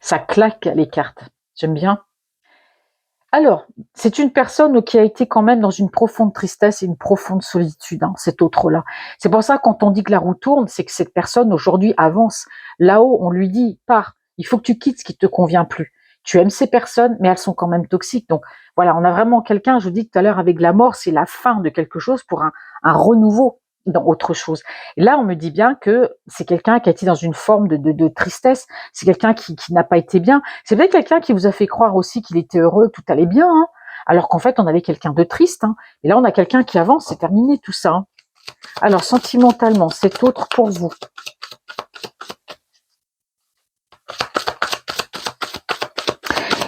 Ça claque les cartes. J'aime bien. Alors, c'est une personne qui a été quand même dans une profonde tristesse et une profonde solitude, hein, cet autre-là. C'est pour ça, quand on dit que la roue tourne, c'est que cette personne aujourd'hui avance. Là-haut, on lui dit, pars, il faut que tu quittes ce qui te convient plus. Tu aimes ces personnes, mais elles sont quand même toxiques. Donc voilà, on a vraiment quelqu'un, je vous dis tout à l'heure, avec la mort, c'est la fin de quelque chose pour un renouveau dans autre chose. Et là, on me dit bien que c'est quelqu'un qui a été dans une forme de tristesse, c'est quelqu'un qui n'a pas été bien. C'est peut-être quelqu'un qui vous a fait croire aussi qu'il était heureux, que tout allait bien, hein, alors qu'en fait, on avait quelqu'un de triste. Hein. Et là, on a quelqu'un qui avance, c'est terminé tout ça. Hein. Alors, sentimentalement, c'est autre pour vous.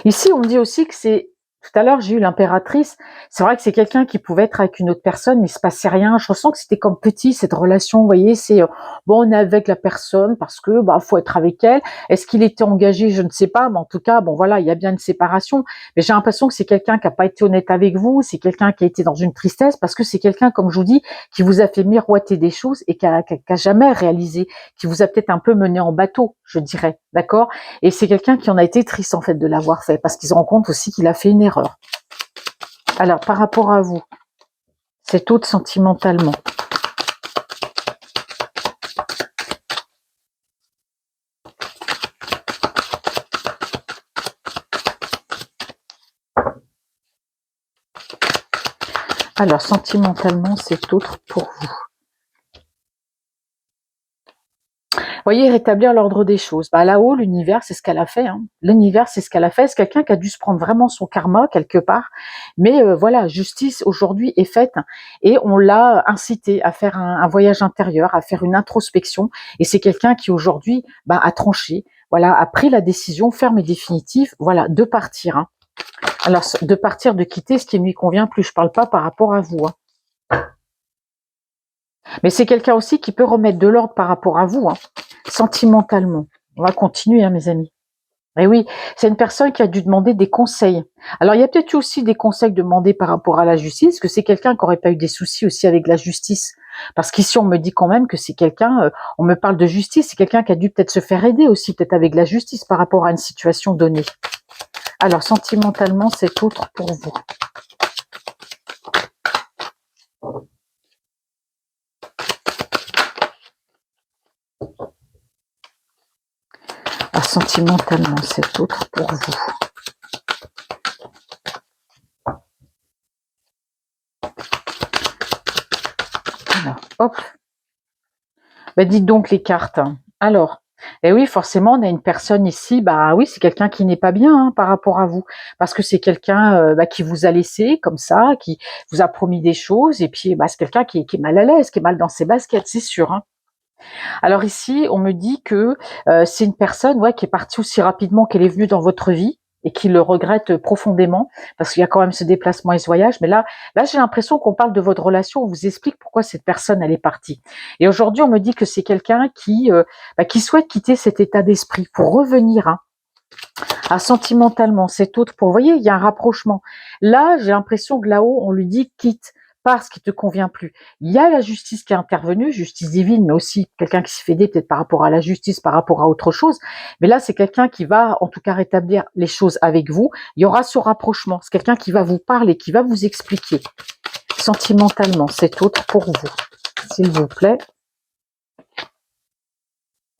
Ici, on me dit aussi que c'est... Tout à l'heure, j'ai eu l'impératrice. C'est vrai que c'est quelqu'un qui pouvait être avec une autre personne, mais il se passait rien. Je ressens que c'était comme petit, cette relation. Vous voyez, c'est bon, on est avec la personne parce que faut être avec elle. Est-ce qu'il était engagé? Je ne sais pas, mais en tout cas, bon voilà, il y a bien une séparation. Mais j'ai l'impression que c'est quelqu'un qui n'a pas été honnête avec vous. C'est quelqu'un qui a été dans une tristesse parce que c'est quelqu'un, comme je vous dis, qui vous a fait miroiter des choses et qui a jamais réalisé, qui vous a peut-être un peu mené en bateau, je dirais, d'accord? Et c'est quelqu'un qui en a été triste en fait de l'avoir fait parce qu'il se rend compte aussi qu'il a fait une erreur. Alors, par rapport à vous, cet autre sentimentalement. Alors, sentimentalement, c'est autre pour vous. Voyez, rétablir l'ordre des choses. Là-haut, l'univers, c'est ce qu'elle a fait. Hein. L'univers, c'est ce qu'elle a fait. C'est quelqu'un qui a dû se prendre vraiment son karma quelque part. Mais voilà, justice aujourd'hui est faite et on l'a incité à faire un voyage intérieur, à faire une introspection. Et c'est quelqu'un qui aujourd'hui a tranché, voilà, a pris la décision ferme et définitive, voilà, de partir. Hein. Alors, de partir, de quitter ce qui ne lui convient plus. Je parle pas par rapport à vous. Hein. Mais c'est quelqu'un aussi qui peut remettre de l'ordre par rapport à vous, hein, sentimentalement. On va continuer, hein, mes amis. Et oui, c'est une personne qui a dû demander des conseils. Alors, il y a peut-être aussi des conseils demandés par rapport à la justice, que c'est quelqu'un qui n'aurait pas eu des soucis aussi avec la justice. Parce qu'ici, on me dit quand même que c'est quelqu'un, on me parle de justice, c'est quelqu'un qui a dû peut-être se faire aider aussi, peut-être avec la justice par rapport à une situation donnée. Alors, sentimentalement, c'est autre pour vous. Sentimentalement, c'est autre pour vous. Alors, hop. Dites donc les cartes. Alors, oui, forcément, on a une personne ici, oui, c'est quelqu'un qui n'est pas bien hein, par rapport à vous. Parce que c'est quelqu'un qui vous a laissé comme ça, qui vous a promis des choses, et puis c'est quelqu'un qui est mal à l'aise, qui est mal dans ses baskets, c'est sûr. Hein. Alors ici, on me dit que c'est une personne qui est partie aussi rapidement qu'elle est venue dans votre vie et qui le regrette profondément parce qu'il y a quand même ce déplacement et ce voyage. Mais là, j'ai l'impression qu'on parle de votre relation, on vous explique pourquoi cette personne, elle est partie. Et aujourd'hui, on me dit que c'est quelqu'un qui souhaite quitter cet état d'esprit pour revenir sentimentalement, cet autre. Vous voyez, il y a un rapprochement. Là, j'ai l'impression que là-haut, on lui dit quitte parce qu'il te convient plus. Il y a la justice qui est intervenue, justice divine, mais aussi quelqu'un qui se fait aider peut-être par rapport à la justice, par rapport à autre chose. Mais là, c'est quelqu'un qui va, en tout cas, rétablir les choses avec vous. Il y aura ce rapprochement. C'est quelqu'un qui va vous parler, qui va vous expliquer sentimentalement cet autre pour vous. S'il vous plaît.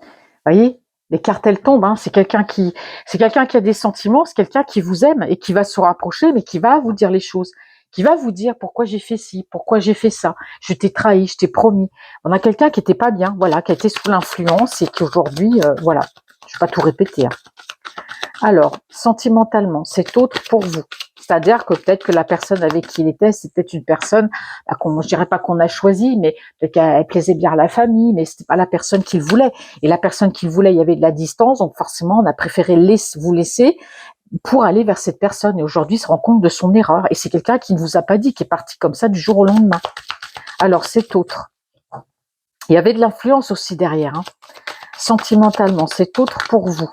Vous voyez, les cartes elles tombent, c'est quelqu'un qui a des sentiments, c'est quelqu'un qui vous aime et qui va se rapprocher, mais qui va vous dire les choses, qui va vous dire pourquoi j'ai fait ci, pourquoi j'ai fait ça, je t'ai trahi, je t'ai promis. On a quelqu'un qui était pas bien, voilà, qui a été sous l'influence et qui aujourd'hui, voilà, je vais pas tout répéter. Alors, sentimentalement, c'est autre pour vous. C'est-à-dire que peut-être que la personne avec qui il était, c'est peut-être une personne, je dirais pas qu'on a choisi, mais peut-être qu'elle plaisait bien à la famille, mais c'était pas la personne qu'il voulait. Et la personne qu'il voulait, il y avait de la distance, donc forcément, on a préféré vous laisser pour aller vers cette personne. Et aujourd'hui, il se rend compte de son erreur. Et c'est quelqu'un qui ne vous a pas dit, qui est parti comme ça du jour au lendemain. Alors, c'est autre. Il y avait de l'influence aussi derrière. Sentimentalement, c'est autre pour vous.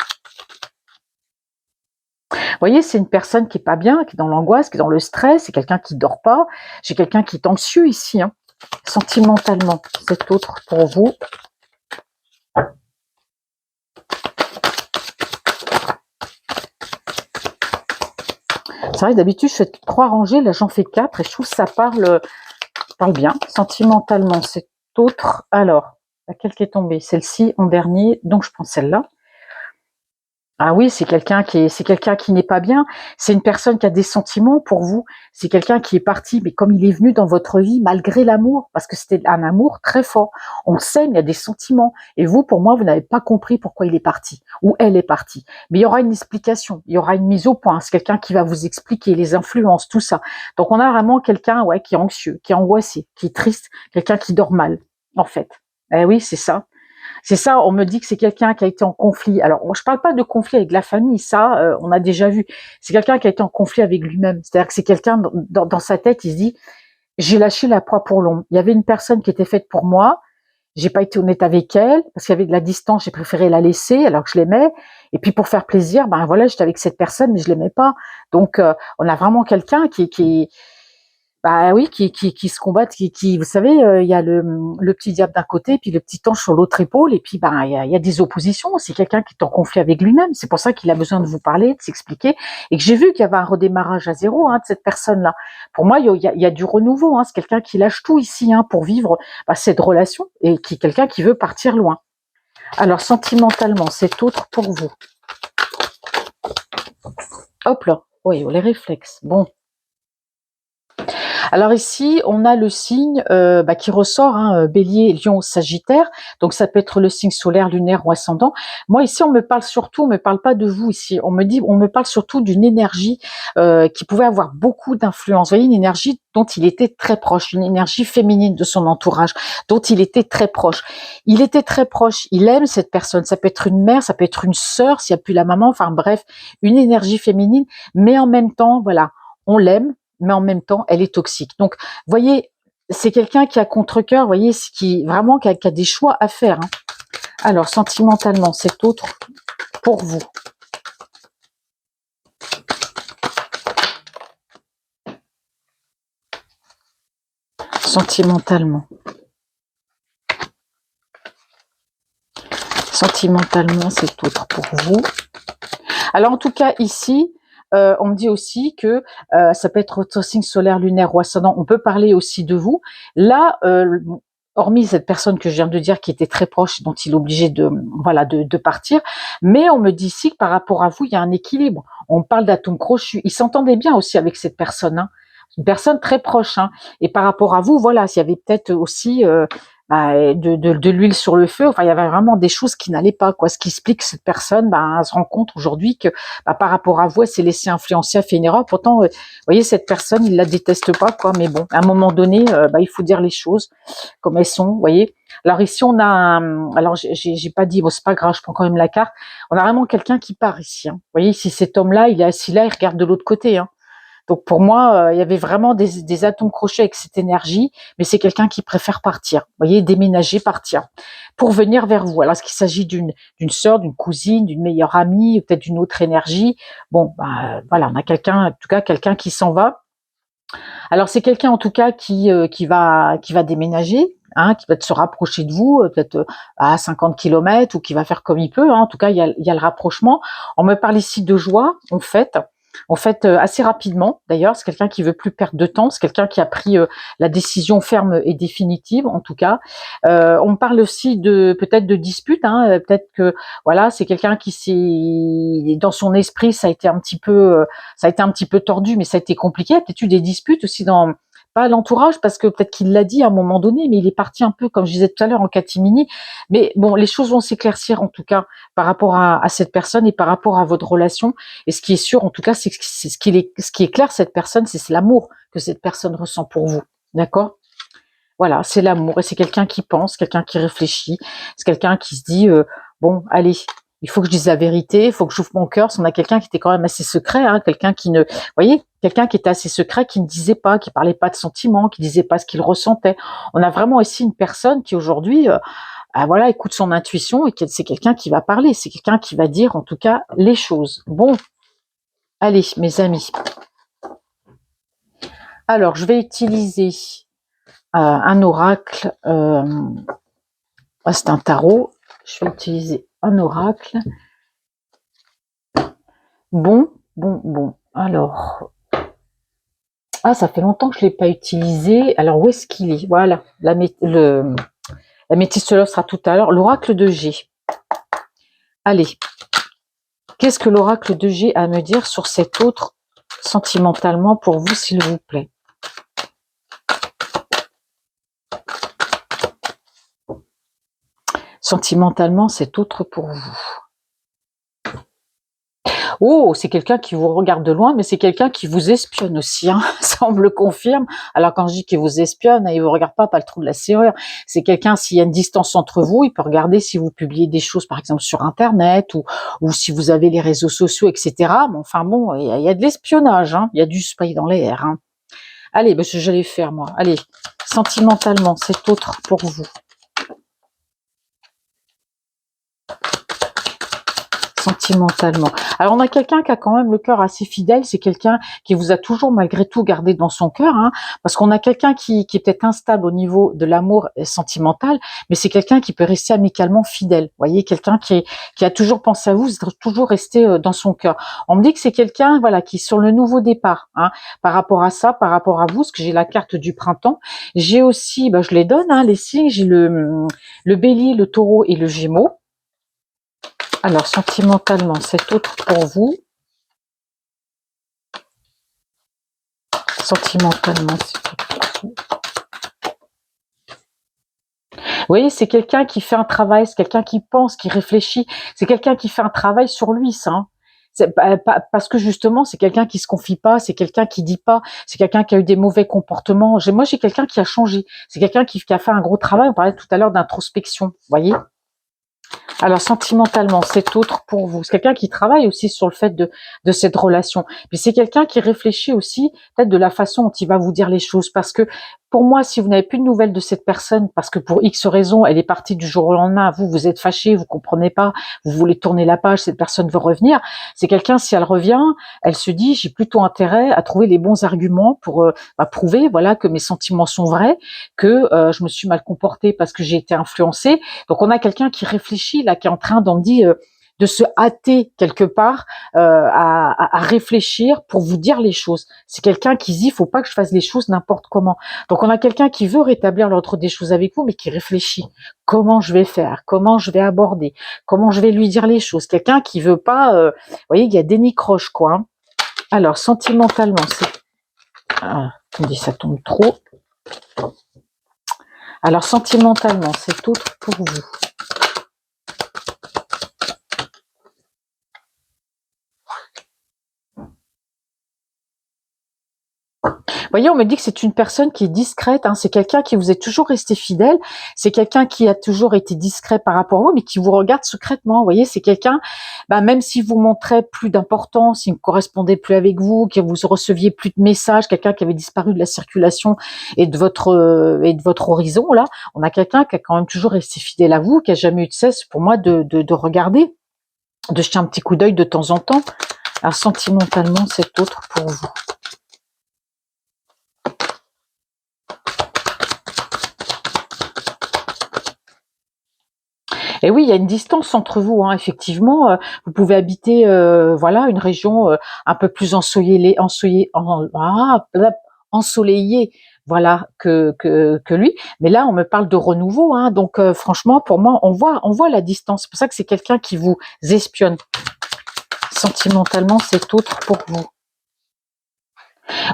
Vous voyez, c'est une personne qui est pas bien, qui est dans l'angoisse, qui est dans le stress, c'est quelqu'un qui dort pas. J'ai quelqu'un qui est anxieux ici, sentimentalement. C'est autre pour vous. C'est vrai, d'habitude, je fais 3 rangées, là j'en fais 4 et je trouve que ça parle bien. Sentimentalement, c'est autre. Alors, laquelle qui est tombée? Celle-ci en dernier, donc je prends celle-là. Ah oui, c'est quelqu'un qui n'est pas bien. C'est une personne qui a des sentiments pour vous. C'est quelqu'un qui est parti, mais comme il est venu dans votre vie, malgré l'amour, parce que c'était un amour très fort. On s'aime, il y a des sentiments. Et vous, pour moi, vous n'avez pas compris pourquoi il est parti, ou elle est partie. Mais il y aura une explication, il y aura une mise au point. C'est quelqu'un qui va vous expliquer les influences, tout ça. Donc on a vraiment quelqu'un, qui est anxieux, qui est angoissé, qui est triste, quelqu'un qui dort mal, en fait. Eh oui, c'est ça. C'est ça, on me dit que c'est quelqu'un qui a été en conflit. Alors, je parle pas de conflit avec la famille, ça, on a déjà vu. C'est quelqu'un qui a été en conflit avec lui-même. C'est-à-dire que c'est quelqu'un, dans sa tête, il se dit, j'ai lâché la proie pour l'ombre. Il y avait une personne qui était faite pour moi, j'ai pas été honnête avec elle, parce qu'il y avait de la distance, j'ai préféré la laisser alors que je l'aimais. Et puis pour faire plaisir, voilà, j'étais avec cette personne, mais je l'aimais pas. Donc, on a vraiment quelqu'un qui oui, qui se combattent, vous savez, il y a le petit diable d'un côté, puis le petit ange sur l'autre épaule, et puis il y a des oppositions. C'est quelqu'un qui est en conflit avec lui-même. C'est pour ça qu'il a besoin de vous parler, de s'expliquer, et que j'ai vu qu'il y avait un redémarrage à zéro de cette personne-là. Pour moi, il y a du renouveau. C'est quelqu'un qui lâche tout ici pour vivre cette relation, et qui est quelqu'un qui veut partir loin. Alors sentimentalement, c'est autre pour vous. Hop là, oui, les réflexes. Bon. Alors ici, on a le signe qui ressort, Bélier, Lion, Sagittaire. Donc ça peut être le signe solaire, lunaire ou ascendant. Moi ici, on me parle pas de vous ici. On me parle surtout d'une énergie qui pouvait avoir beaucoup d'influence. Vous voyez, une énergie dont il était très proche, une énergie féminine de son entourage, dont il était très proche. Il était très proche, il aime cette personne. Ça peut être une mère, ça peut être une sœur, s'il n'y a plus la maman, enfin bref, une énergie féminine, mais en même temps, voilà, on l'aime, mais en même temps, elle est toxique. Donc, vous voyez, c'est quelqu'un qui a contre-cœur, vous voyez, qui a des choix à faire. Alors, sentimentalement, c'est autre pour vous. Sentimentalement. Sentimentalement, c'est autre pour vous. Alors, en tout cas, ici, on me dit aussi que ça peut être votre signe solaire, lunaire ou ascendant. On peut parler aussi de vous. Là, hormis cette personne que je viens de dire qui était très proche, dont il est obligé de partir, mais on me dit ici que par rapport à vous, il y a un équilibre. On parle d'atomes crochus. Il s'entendait bien aussi avec cette personne, une personne très proche. Et par rapport à vous, voilà, s'il y avait peut-être aussi de l'huile sur le feu. Enfin, il y avait vraiment des choses qui n'allaient pas, quoi. Ce qui explique que cette personne, elle se rend compte aujourd'hui que par rapport à vous, elle s'est laissée influencer, a fait une erreur. Pourtant, vous voyez, cette personne, il la déteste pas, quoi. Mais bon, à un moment donné, il faut dire les choses comme elles sont, vous voyez. Alors ici, on a alors j'ai pas dit, bon, c'est pas grave, je prends quand même la carte. On a vraiment quelqu'un qui part ici. Vous voyez, ici, cet homme-là, il est assis là, il regarde de l'autre côté. Donc pour moi, il y avait vraiment des atomes crochés avec cette énergie, mais c'est quelqu'un qui préfère partir. Vous voyez, déménager, partir, pour venir vers vous. Alors est-ce qu'il s'agit d'une sœur, d'une cousine, d'une meilleure amie, peut-être d'une autre énergie? Bon, voilà, on a quelqu'un, en tout cas quelqu'un qui s'en va. Alors c'est quelqu'un en tout cas qui va déménager, qui va se rapprocher de vous, peut-être à 50 kilomètres, ou qui va faire comme il peut. En tout cas, il y a le rapprochement. On me parle ici de joie, en fait assez rapidement. D'ailleurs, c'est quelqu'un qui veut plus perdre de temps. C'est quelqu'un qui a pris la décision ferme et définitive, en tout cas. On me parle aussi de peut-être de dispute. Peut-être que voilà, c'est quelqu'un qui s'est dans son esprit, ça a été un petit peu tordu, mais ça a été compliqué. Il y a peut-être eu des disputes aussi dans pas l'entourage, parce que peut-être qu'il l'a dit à un moment donné, mais il est parti un peu, comme je disais tout à l'heure, en catimini. Mais bon, les choses vont s'éclaircir en tout cas par rapport à cette personne et par rapport à votre relation. Et ce qui est sûr, en tout cas, c'est ce qui est clair, cette personne, c'est l'amour que cette personne ressent pour vous. D'accord? Voilà, c'est l'amour. Et c'est quelqu'un qui pense, quelqu'un qui réfléchit. C'est quelqu'un qui se dit, bon, allez, il faut que je dise la vérité, il faut que j'ouvre mon cœur. On a quelqu'un qui était quand même assez secret, quelqu'un qui ne, vous voyez, quelqu'un qui était assez secret, qui ne disait pas, qui parlait pas de sentiments, qui disait pas ce qu'il ressentait. On a vraiment ici une personne qui aujourd'hui, voilà, écoute son intuition, et c'est quelqu'un qui va parler, c'est quelqu'un qui va dire en tout cas les choses. Bon, allez, mes amis. Alors, je vais utiliser un oracle. C'est un tarot. Je vais utiliser un oracle. Bon. Alors, ça fait longtemps que je l'ai pas utilisé. Alors, où est-ce qu'il est? Voilà, la métisse sera tout à l'heure. L'oracle de G. Allez, qu'est-ce que l'oracle de G a à me dire sur cet autre sentimentalement pour vous, s'il vous plaît? Sentimentalement, cet autre pour vous. Oh, c'est quelqu'un qui vous regarde de loin, mais c'est quelqu'un qui vous espionne aussi, ça on me le confirme. Alors quand je dis qu'il vous espionne, il vous regarde pas le trou de la serrure. C'est quelqu'un, s'il y a une distance entre vous, il peut regarder si vous publiez des choses, par exemple sur Internet, ou si vous avez les réseaux sociaux, etc. Mais enfin bon, il y a de l'espionnage, il y a du spray dans l'air. Allez, j'allais faire moi. Allez, sentimentalement, cet autre pour vous. Sentimentalement. Alors on a quelqu'un qui a quand même le cœur assez fidèle, c'est quelqu'un qui vous a toujours malgré tout gardé dans son cœur, parce qu'on a quelqu'un qui est peut-être instable au niveau de l'amour sentimental, mais c'est quelqu'un qui peut rester amicalement fidèle. Vous voyez, quelqu'un qui a toujours pensé à vous, toujours resté dans son cœur. On me dit que c'est quelqu'un, voilà, qui est sur le nouveau départ, par rapport à ça, par rapport à vous, parce que j'ai la carte du printemps. J'ai aussi, je les donne, les signes, j'ai le bélier, le taureau et le gémeaux. Alors, sentimentalement, cet autre pour vous. Sentimentalement, c'est autre pour vous. Vous voyez, c'est quelqu'un qui fait un travail, c'est quelqu'un qui pense, qui réfléchit, c'est quelqu'un qui fait un travail sur lui, ça. Parce que justement, c'est quelqu'un qui se confie pas, c'est quelqu'un qui dit pas, c'est quelqu'un qui a eu des mauvais comportements. Moi, j'ai quelqu'un qui a changé, c'est quelqu'un qui a fait un gros travail. On parlait tout à l'heure d'introspection, vous voyez. Alors, sentimentalement, c'est autre pour vous. C'est quelqu'un qui travaille aussi sur le fait de cette relation. Puis c'est quelqu'un qui réfléchit aussi peut-être de la façon dont il va vous dire les choses. Parce que pour moi, si vous n'avez plus de nouvelles de cette personne, parce que pour X raison, elle est partie du jour au lendemain, vous êtes fâché, vous comprenez pas, vous voulez tourner la page, cette personne veut revenir. C'est quelqu'un, si elle revient, elle se dit, j'ai plutôt intérêt à trouver les bons arguments pour prouver, voilà, que mes sentiments sont vrais, que je me suis mal comportée parce que j'ai été influencée. Donc on a quelqu'un qui réfléchit là, qui est en train de se hâter quelque part à réfléchir pour vous dire les choses. C'est quelqu'un qui dit, faut pas que je fasse les choses n'importe comment. Donc on a quelqu'un qui veut rétablir l'ordre des choses avec vous, mais qui réfléchit. Comment je vais faire? Comment je vais aborder? Comment je vais lui dire les choses? Quelqu'un qui veut pas, vous voyez, il y a dénicroche, quoi. Alors, sentimentalement, c'est... attendez, ça tombe trop. Alors, sentimentalement, cet autre pour vous. Vous voyez, on me dit que c'est une personne qui est discrète, hein, c'est quelqu'un qui vous est toujours resté fidèle, c'est quelqu'un qui a toujours été discret par rapport à vous, mais qui vous regarde secrètement. Vous voyez, c'est quelqu'un, même si vous montrez plus d'importance, il ne correspondait plus avec vous, que vous receviez plus de messages, quelqu'un qui avait disparu de la circulation et de votre horizon, là, on a quelqu'un qui a quand même toujours resté fidèle à vous, qui a jamais eu de cesse, pour moi, de regarder, de jeter un petit coup d'œil de temps en temps. Alors, sentimentalement, cet autre pour vous. Et oui, il y a une distance entre vous, hein, effectivement. Vous pouvez habiter, voilà, une région un peu plus ensoleillée, voilà, que lui. Mais là, on me parle de renouveau, hein, donc franchement, pour moi, on voit la distance. C'est pour ça que c'est quelqu'un qui vous espionne. Sentimentalement, c'est autre pour vous.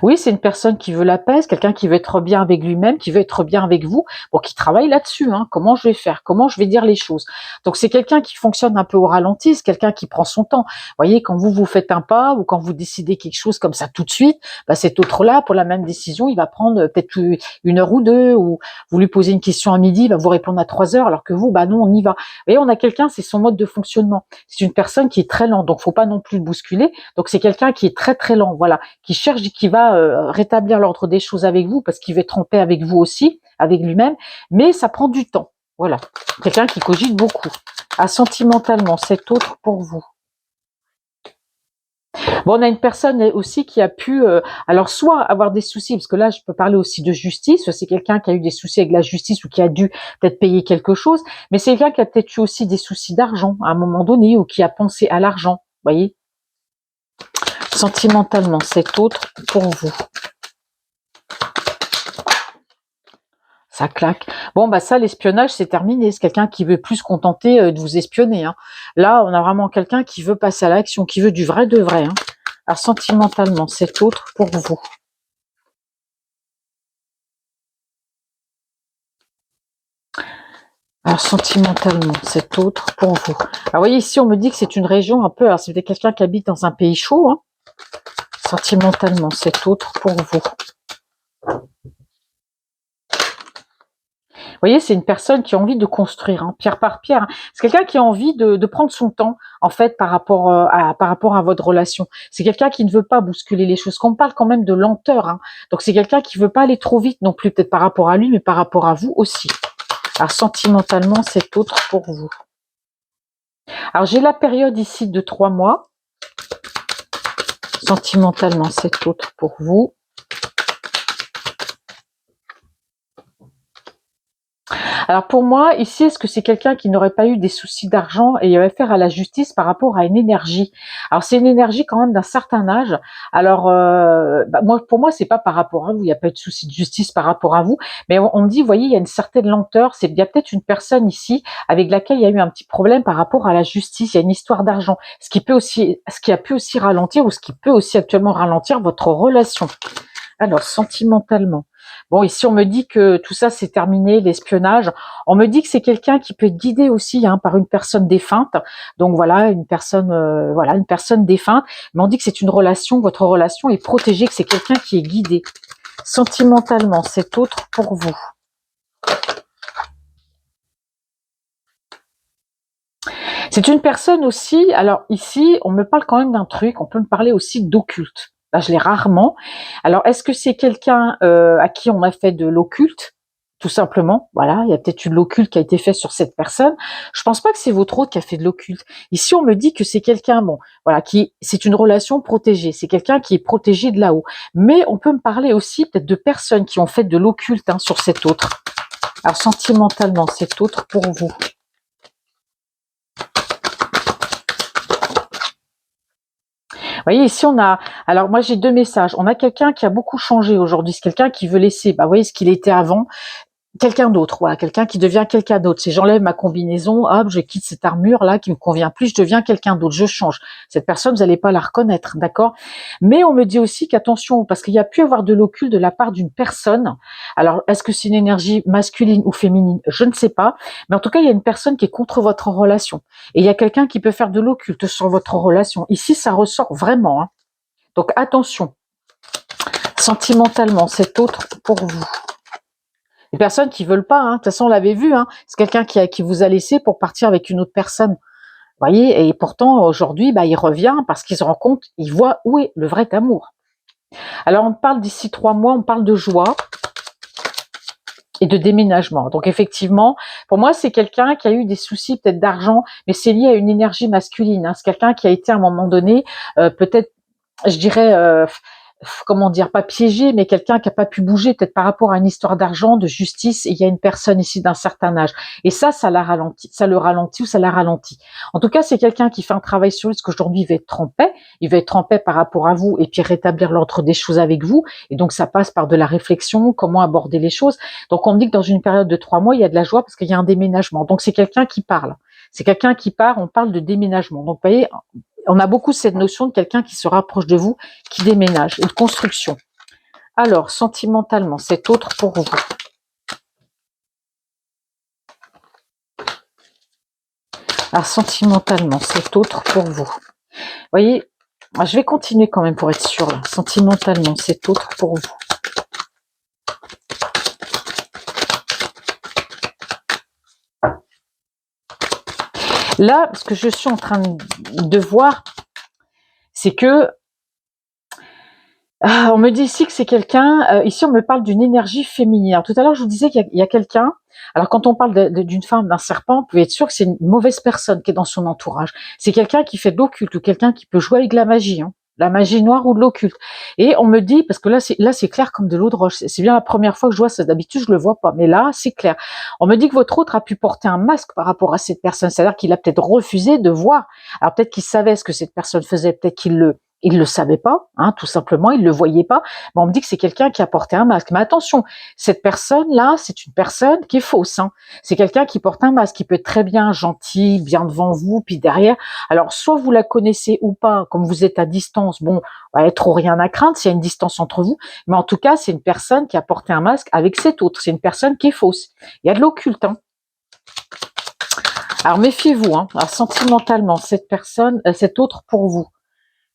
Oui, c'est une personne qui veut la paix, c'est quelqu'un qui veut être bien avec lui-même, qui veut être bien avec vous, bon, qui travaille là-dessus, hein. Comment je vais faire? Comment je vais dire les choses? Donc c'est quelqu'un qui fonctionne un peu au ralenti, c'est quelqu'un qui prend son temps. Vous voyez, quand vous faites un pas ou quand vous décidez quelque chose comme ça tout de suite, cet autre-là, pour la même décision, il va prendre peut-être une heure ou deux, ou vous lui posez une question à midi, il va vous répondre à 3 heures, alors que vous, non, on y va. Vous voyez, on a quelqu'un, c'est son mode de fonctionnement. C'est une personne qui est très lente, donc faut pas non plus le bousculer. Donc c'est quelqu'un qui est très très lent, voilà, qui cherche, qui va rétablir l'ordre des choses avec vous, parce qu'il veut être en paix avec vous aussi, avec lui-même, mais ça prend du temps. Voilà, quelqu'un qui cogite beaucoup. Sentimentalement, cet autre pour vous. Bon, on a une personne aussi qui a pu, alors soit avoir des soucis, parce que là je peux parler aussi de justice, c'est quelqu'un qui a eu des soucis avec la justice ou qui a dû peut-être payer quelque chose, mais c'est quelqu'un qui a peut-être eu aussi des soucis d'argent à un moment donné, ou qui a pensé à l'argent, vous voyez. Sentimentalement, cet autre pour vous. Ça claque. Bon, ça, l'espionnage, c'est terminé. C'est quelqu'un qui veut plus se contenter de vous espionner, hein. Là, on a vraiment quelqu'un qui veut passer à l'action, qui veut du vrai de vrai, hein. Alors, sentimentalement, cet autre pour vous. Alors, sentimentalement, cet autre pour vous. Alors, vous voyez, ici, on me dit que c'est une région un peu... Alors, c'est quelqu'un qui habite dans un pays chaud, hein. Sentimentalement, cet autre pour vous. Vous voyez, c'est une personne qui a envie de construire, hein, pierre par pierre, hein. C'est quelqu'un qui a envie de prendre son temps, en fait, par rapport à votre relation. C'est quelqu'un qui ne veut pas bousculer les choses. Qu'on parle quand même de lenteur, hein. Donc c'est quelqu'un qui veut pas aller trop vite non plus, peut-être par rapport à lui, mais par rapport à vous aussi. Alors sentimentalement, c'est autre pour vous. Alors j'ai la période ici de 3 mois. Sentimentalement, c'est autre pour vous. Alors pour moi, ici, est-ce que c'est quelqu'un qui n'aurait pas eu des soucis d'argent et il avait affaire à la justice par rapport à une énergie? Alors c'est une énergie quand même d'un certain âge. Alors moi, pour moi, c'est pas par rapport à vous, il n'y a pas eu de souci de justice par rapport à vous, mais on me dit, vous voyez, il y a une certaine lenteur, il y a peut-être une personne ici avec laquelle il y a eu un petit problème par rapport à la justice, il y a une histoire d'argent, ce qui a pu aussi ralentir, ou ce qui peut aussi actuellement ralentir votre relation. Alors, sentimentalement. Bon, ici, on me dit que tout ça, c'est terminé, l'espionnage. On me dit que c'est quelqu'un qui peut être guidé aussi, hein, par une personne défunte. Donc voilà, une personne défunte. Mais on dit que c'est une relation, votre relation est protégée, que c'est quelqu'un qui est guidé. Sentimentalement, c'est autre pour vous. C'est une personne aussi, alors ici, on me parle quand même d'un truc, on peut me parler aussi d'occulte. Là, je l'ai rarement. Alors, est-ce que c'est quelqu'un à qui on a fait de l'occulte? Tout simplement, voilà, il y a peut-être eu de l'occulte qui a été fait sur cette personne. Je pense pas que c'est votre autre qui a fait de l'occulte. Ici, on me dit que c'est quelqu'un, bon, voilà, c'est une relation protégée. C'est quelqu'un qui est protégé de là-haut. Mais on peut me parler aussi peut-être de personnes qui ont fait de l'occulte, hein, sur cet autre. Alors, sentimentalement, cet autre pour vous. Vous voyez, ici, on a... Alors, moi, j'ai 2 messages. On a quelqu'un qui a beaucoup changé aujourd'hui. C'est quelqu'un qui veut laisser, vous voyez, ce qu'il était avant. quelqu'un d'autre, voilà, quelqu'un qui devient quelqu'un d'autre. Si j'enlève ma combinaison, hop, je quitte cette armure là qui me convient plus, je deviens quelqu'un d'autre, je change. Cette personne, vous n'allez pas la reconnaître, d'accord? Mais on me dit aussi qu'attention, parce qu'il y a pu avoir de l'occulte de la part d'une personne. Alors, est-ce que c'est une énergie masculine ou féminine? Je ne sais pas. Mais en tout cas, il y a une personne qui est contre votre relation. Et il y a quelqu'un qui peut faire de l'occulte sur votre relation. Ici, ça ressort vraiment, hein. Donc attention. Sentimentalement, c'est autre pour vous. Les personnes qui veulent pas, hein. De toute façon, on l'avait vu, hein. C'est quelqu'un qui vous a laissé pour partir avec une autre personne. Vous voyez, et pourtant, aujourd'hui, bah, il revient parce qu'il se rend compte, il voit où est le vrai amour. Alors, on parle d'ici 3 mois, on parle de joie et de déménagement. Donc, effectivement, pour moi, c'est quelqu'un qui a eu des soucis peut-être d'argent, mais c'est lié à une énergie masculine, hein. C'est quelqu'un qui a été à un moment donné, peut-être, je dirais, comment dire, pas piégé, mais quelqu'un qui n'a pas pu bouger, peut-être par rapport à une histoire d'argent, de justice, et il y a une personne ici d'un certain âge. Et ça l'a ralenti, ça le ralentit ou ça l'a ralenti. En tout cas, c'est quelqu'un qui fait un travail sur lui, parce qu'aujourd'hui, il va être en paix, il va être en paix par rapport à vous, et puis rétablir l'ordre des choses avec vous, et donc ça passe par de la réflexion, comment aborder les choses. Donc on me dit que dans une période de 3 mois, il y a de la joie, parce qu'il y a un déménagement. Donc c'est quelqu'un qui parle. C'est quelqu'un qui part, on parle de déménagement. Donc vous voyez, on a beaucoup cette notion de quelqu'un qui se rapproche de vous, qui déménage, et de construction. Alors, sentimentalement, c'est autre pour vous. Alors, sentimentalement, c'est autre pour vous. Vous voyez, je vais continuer quand même pour être sûre. Là. Sentimentalement, c'est autre pour vous. Là, ce que je suis en train de voir, c'est que on me dit ici que c'est quelqu'un, ici on me parle d'une énergie féminine. Alors, tout à l'heure, je vous disais qu'il y a quelqu'un, alors quand on parle d'une femme, d'un serpent, vous pouvez être sûr que c'est une mauvaise personne qui est dans son entourage. C'est quelqu'un qui fait de l'occulte ou quelqu'un qui peut jouer avec la magie, hein, la magie noire ou de l'occulte. Et on me dit, parce que là c'est clair comme de l'eau de roche, c'est bien la première fois que je vois ça, d'habitude je le vois pas, mais là c'est clair. On me dit que votre autre a pu porter un masque par rapport à cette personne, c'est-à-dire qu'il a peut-être refusé de voir. Alors peut-être qu'il savait ce que cette personne faisait, peut-être qu'il le savait pas, hein, tout simplement, il le voyait pas. Mais on me dit que c'est quelqu'un qui a porté un masque. Mais attention, cette personne-là, c'est une personne qui est fausse, hein. C'est quelqu'un qui porte un masque, qui peut être très bien gentil, bien devant vous, puis derrière. Alors, soit vous la connaissez ou pas, comme vous êtes à distance, bon, ouais, trop rien à craindre s'il y a une distance entre vous. Mais en tout cas, c'est une personne qui a porté un masque avec cette autre. C'est une personne qui est fausse. Il y a de l'occulte, hein. Alors, méfiez-vous, hein. Alors, sentimentalement, cette personne, cette autre pour vous.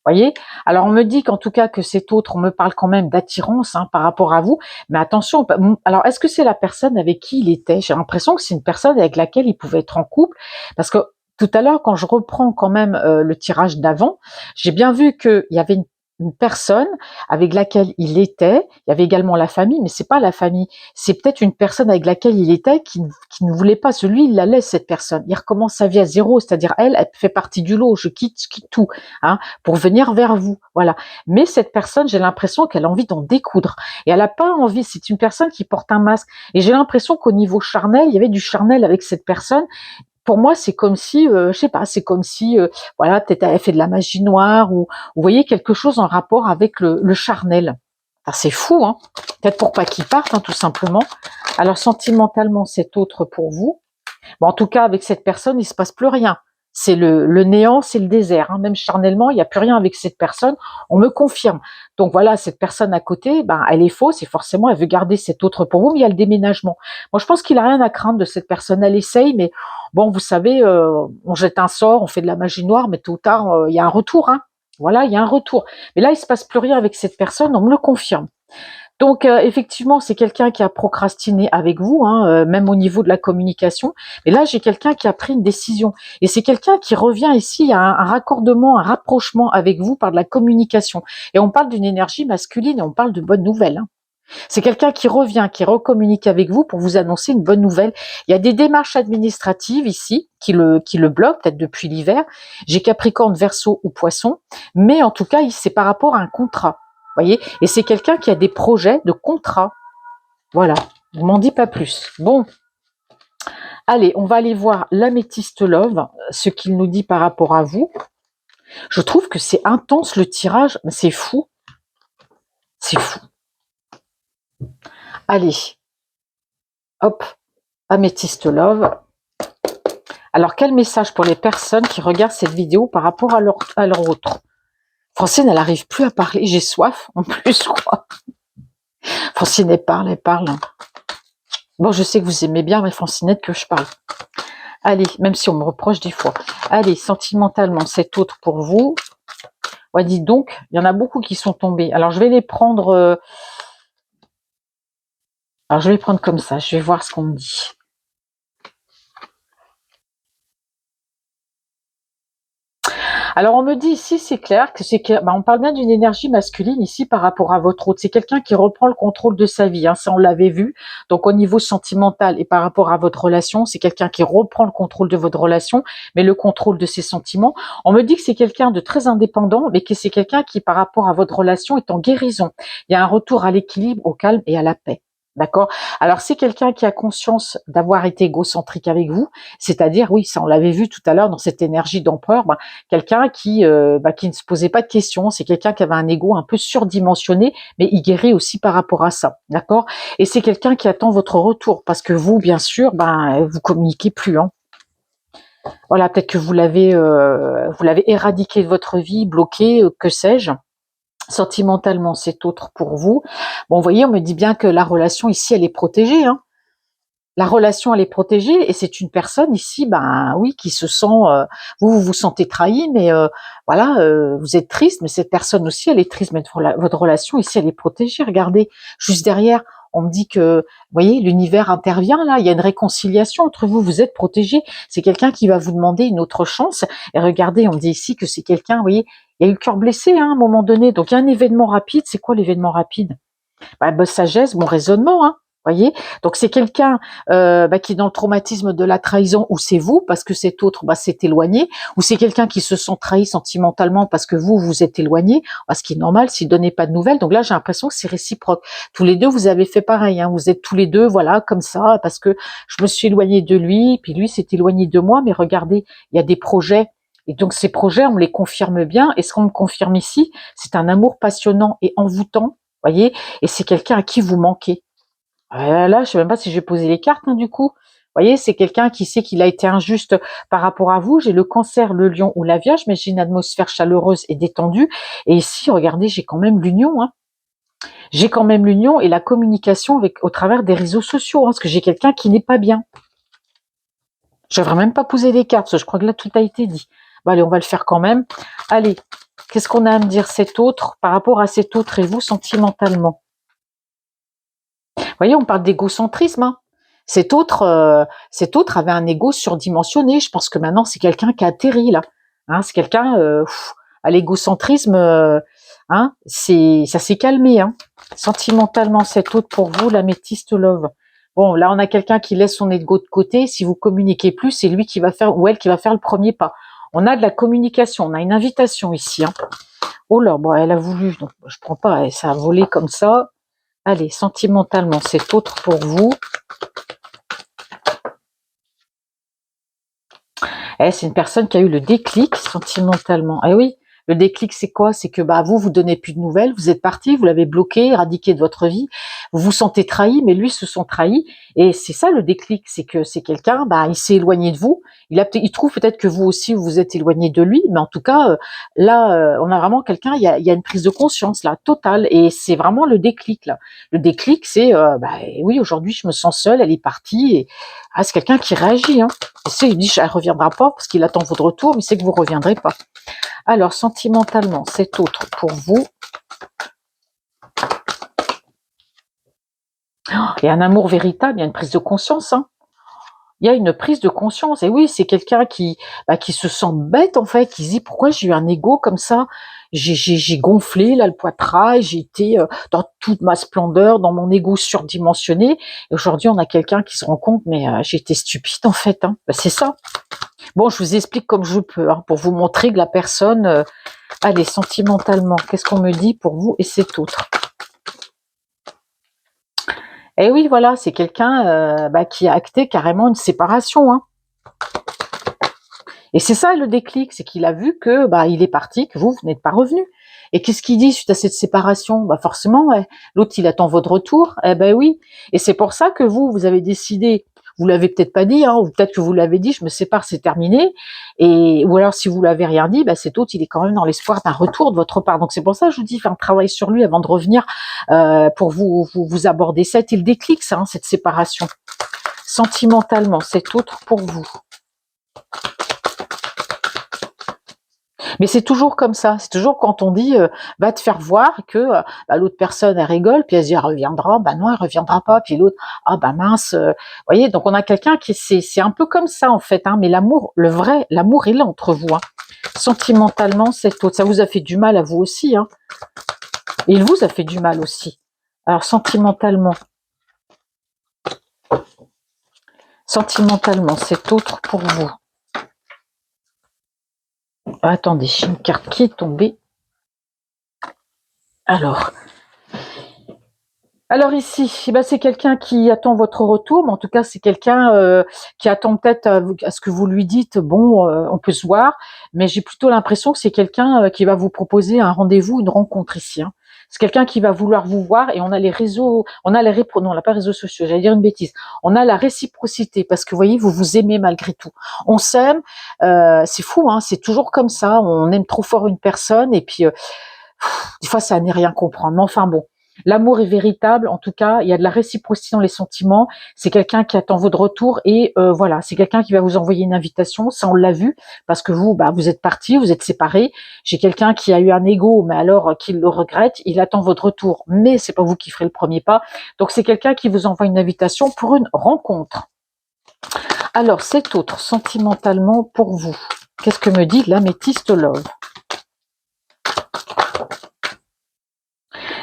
Voyez. Alors on me dit qu'en tout cas que cet autre, on me parle quand même d'attirance, hein, par rapport à vous, mais attention. Alors est-ce que c'est la personne avec qui il était? J'ai l'impression que c'est une personne avec laquelle il pouvait être en couple, parce que tout à l'heure, quand je reprends quand même le tirage d'avant, j'ai bien vu qu'il y avait une personne avec laquelle il était. Il y avait également la famille, mais c'est pas la famille. C'est peut-être une personne avec laquelle il était qui ne voulait pas. Celui, il la laisse, cette personne. Il recommence sa vie à zéro, c'est-à-dire elle fait partie du lot. Je quitte tout, hein, pour venir vers vous. Voilà. Mais cette personne, j'ai l'impression qu'elle a envie d'en découdre. Et elle n'a pas envie. C'est une personne qui porte un masque. Et j'ai l'impression qu'au niveau charnel, il y avait du charnel avec cette personne. Pour moi, c'est comme si, je sais pas, c'est comme si, voilà, peut-être elle fait de la magie noire, ou vous voyez quelque chose en rapport avec le charnel. Enfin, c'est fou, hein. Peut-être pour pas qu'il parte, hein, tout simplement. Alors sentimentalement, c'est autre pour vous. Bon, en tout cas, avec cette personne, il se passe plus rien. C'est le néant, c'est le désert, hein. Même charnellement, il n'y a plus rien avec cette personne. On me confirme. Donc voilà, cette personne à côté, ben, elle est fausse et forcément, elle veut garder cette autre pour vous, mais il y a le déménagement. Moi, je pense qu'il a rien à craindre de cette personne. Elle essaye, mais bon, vous savez, on jette un sort, on fait de la magie noire, mais tôt ou tard, il y a un retour, hein. Voilà, il y a un retour. Mais là, il se passe plus rien avec cette personne, on me le confirme. Donc effectivement, c'est quelqu'un qui a procrastiné avec vous, hein, même au niveau de la communication. Et là, j'ai quelqu'un qui a pris une décision. Et c'est quelqu'un qui revient ici à un raccordement, un rapprochement avec vous par de la communication. Et on parle d'une énergie masculine et on parle de bonnes nouvelles, hein. C'est quelqu'un qui revient, qui recommunique avec vous pour vous annoncer une bonne nouvelle. Il y a des démarches administratives ici qui le bloquent, peut-être depuis l'hiver. J'ai Capricorne, Verseau ou Poisson. Mais en tout cas, c'est par rapport à un contrat. Voyez, et c'est quelqu'un qui a des projets de contrat. Voilà, je m'en dis pas plus. Bon, allez, on va aller voir l'améthyste love, ce qu'il nous dit par rapport à vous. Je trouve que c'est intense le tirage, mais c'est fou. C'est fou. Allez, Hop, Améthyste Love. Alors, quel message pour les personnes qui regardent cette vidéo par rapport à leur autre? Francine, elle n'arrive plus à parler. J'ai soif, en plus, je crois. Francine, elle parle, elle parle. Bon, je sais que vous aimez bien, mais Francinette, que je parle. Allez, même si on me reproche des fois. Allez, sentimentalement, cet autre pour vous. Ouais, dites donc, il y en a beaucoup qui sont tombés. Alors, je vais les prendre... Alors, je vais les prendre comme ça. Je vais voir ce qu'on me dit. Alors, on me dit ici, c'est clair, que on parle bien d'une énergie masculine ici par rapport à votre autre. C'est quelqu'un qui reprend le contrôle de sa vie. Hein, ça, on l'avait vu. Donc, au niveau sentimental et par rapport à votre relation, c'est quelqu'un qui reprend le contrôle de votre relation, mais le contrôle de ses sentiments. On me dit que c'est quelqu'un de très indépendant, mais que c'est quelqu'un qui, par rapport à votre relation, est en guérison. Il y a un retour à l'équilibre, au calme et à la paix. D'accord. Alors, c'est quelqu'un qui a conscience d'avoir été égocentrique avec vous, c'est-à-dire, oui, ça on l'avait vu tout à l'heure dans cette énergie d'empereur, quelqu'un qui ne se posait pas de questions, c'est quelqu'un qui avait un ego un peu surdimensionné, mais il guérit aussi par rapport à ça, d'accord. Et c'est quelqu'un qui attend votre retour, parce que vous, bien sûr, vous communiquez plus, hein. Voilà, peut-être que vous l'avez éradiqué de votre vie, bloqué, que sais-je. Sentimentalement, c'est autre pour vous. Bon, vous voyez, on me dit bien que la relation ici, elle est protégée, hein. La relation, elle est protégée, et c'est une personne ici, oui, qui se sent, vous vous sentez trahi, mais voilà, vous êtes triste, mais cette personne aussi, elle est triste, mais votre relation ici, elle est protégée. Regardez, juste derrière, on me dit que, vous voyez, l'univers intervient là, il y a une réconciliation entre vous, vous êtes protégés. C'est quelqu'un qui va vous demander une autre chance. Et regardez, on me dit ici que c'est quelqu'un, vous voyez, il y a eu le cœur blessé, hein, à un moment donné. Donc il y a un événement rapide. C'est quoi l'événement rapide? Sagesse, bon raisonnement, hein. Voyez, donc c'est quelqu'un qui est dans le traumatisme de la trahison, ou c'est vous parce que cet autre s'est éloigné, ou c'est quelqu'un qui se sent trahi sentimentalement parce que vous vous êtes éloigné, ce qui est normal s'il donnait pas de nouvelles. Donc là, j'ai l'impression que c'est réciproque. Tous les deux, vous avez fait pareil, hein. Vous êtes tous les deux, voilà, comme ça, parce que je me suis éloignée de lui, puis lui s'est éloigné de moi. Mais regardez, il y a des projets. Et donc ces projets, on me les confirme bien. Et ce qu'on me confirme ici, c'est un amour passionnant et envoûtant, voyez. Et c'est quelqu'un à qui vous manquez. Là, je sais même pas si je vais poser les cartes, hein, du coup. Vous voyez, c'est quelqu'un qui sait qu'il a été injuste par rapport à vous. J'ai le Cancer, le Lion ou la Vierge, mais j'ai une atmosphère chaleureuse et détendue. Et ici, regardez, j'ai quand même l'union, hein. J'ai quand même l'union et la communication au travers des réseaux sociaux, hein, parce que j'ai quelqu'un qui n'est pas bien. Je ne devrais même pas poser les cartes, parce que je crois que là, tout a été dit. Bon, allez, on va le faire quand même. Allez, qu'est-ce qu'on a à me dire cet autre, par rapport à cet autre et vous, sentimentalement? Vous voyez, on parle d'égocentrisme, hein. Cet autre avait un ego surdimensionné. Je pense que maintenant, c'est quelqu'un qui a atterri, là. Hein, c'est quelqu'un, à l'égocentrisme, hein, ça s'est calmé, hein. Sentimentalement, cet autre pour vous, l'améthyste love. Bon, là, on a quelqu'un qui laisse son ego de côté. Si vous communiquez plus, c'est lui qui va faire, ou elle qui va faire le premier pas. On a de la communication, on a une invitation ici, hein. Oh là, bon, elle a voulu, donc je prends pas, ça a volé comme ça. Allez, sentimentalement, c'est autre pour vous. C'est une personne qui a eu le déclic sentimentalement. Eh oui, le déclic, c'est quoi? C'est que vous donnez plus de nouvelles, vous êtes parti, vous l'avez bloqué, éradiqué de votre vie, vous vous sentez trahi, mais lui se sent trahi. Et c'est ça le déclic, c'est que c'est quelqu'un, il s'est éloigné de vous. Il trouve peut-être que vous aussi vous vous êtes éloigné de lui, mais en tout cas, là, on a vraiment quelqu'un, il y a une prise de conscience là, totale, et c'est vraiment le déclic là. Le déclic, c'est, oui, aujourd'hui je me sens seule, elle est partie, et c'est quelqu'un qui réagit, hein. Il dit, elle reviendra pas parce qu'il attend votre retour, mais c'est que vous reviendrez pas. Alors, sentimentalement, c'est autre pour vous. Il y a un amour véritable, il y a une prise de conscience, hein. Il y a une prise de conscience. Et oui, c'est quelqu'un qui se sent bête, en fait, qui se dit, pourquoi j'ai eu un ego comme ça? J'ai gonflé, là, le poitrail, j'ai été dans toute ma splendeur, dans mon ego surdimensionné. Et aujourd'hui, on a quelqu'un qui se rend compte, mais j'ai été stupide, en fait, hein. C'est ça. Bon, je vous explique comme je peux, hein, pour vous montrer que la personne, allez, sentimentalement, qu'est-ce qu'on me dit pour vous et cet autre? Eh oui, voilà, c'est quelqu'un qui a acté carrément une séparation, hein. Et c'est ça le déclic, c'est qu'il a vu que il est parti, que vous n'êtes pas revenu. Et qu'est-ce qu'il dit suite à cette séparation? Bah forcément, ouais, l'autre il attend votre retour. Eh ben oui. Et c'est pour ça que vous avez décidé, vous l'avez peut-être pas dit, hein, ou peut-être que vous l'avez dit, je me sépare, c'est terminé. Et ou alors si vous l'avez rien dit, bah cet autre il est quand même dans l'espoir d'un retour de votre part. Donc c'est pour ça que je vous dis, faire un travail sur lui avant de revenir pour vous aborder. Ça a été le déclic, ça, hein, cette séparation. Sentimentalement, cet autre pour vous. Mais c'est toujours comme ça, c'est toujours quand on dit va te faire voir que bah, l'autre personne elle rigole, puis elle se dit elle reviendra, bah non elle reviendra pas, puis l'autre ah bah mince, voyez, donc on a quelqu'un qui c'est un peu comme ça en fait, hein, mais l'amour, le vrai, l'amour est là entre vous, hein. Sentimentalement cet autre, ça vous a fait du mal à vous aussi, hein, et il vous a fait du mal aussi. Alors sentimentalement cet autre pour vous. Attendez, j'ai une carte qui est tombée. Alors ici, eh ben c'est quelqu'un qui attend votre retour, mais en tout cas c'est quelqu'un qui attend peut-être à ce que vous lui dites, bon, on peut se voir, mais j'ai plutôt l'impression que c'est quelqu'un qui va vous proposer un rendez-vous, une rencontre ici, hein. C'est quelqu'un qui va vouloir vous voir et on a les réseaux, non, on n'a pas réseaux sociaux, j'allais dire une bêtise. On a la réciprocité parce que vous voyez, vous vous aimez malgré tout. On s'aime, c'est fou, hein, c'est toujours comme ça, on aime trop fort une personne et puis des fois ça n'est rien comprendre, mais enfin bon. L'amour est véritable, en tout cas, il y a de la réciprocité dans les sentiments, c'est quelqu'un qui attend votre retour et voilà, c'est quelqu'un qui va vous envoyer une invitation, ça on l'a vu, parce que vous, bah, vous êtes partis, vous êtes séparés, j'ai quelqu'un qui a eu un ego, mais alors qu'il le regrette, il attend votre retour, mais c'est pas vous qui ferez le premier pas, donc c'est quelqu'un qui vous envoie une invitation pour une rencontre. Alors, cet autre, sentimentalement, pour vous, qu'est-ce que me dit l'améthyste love?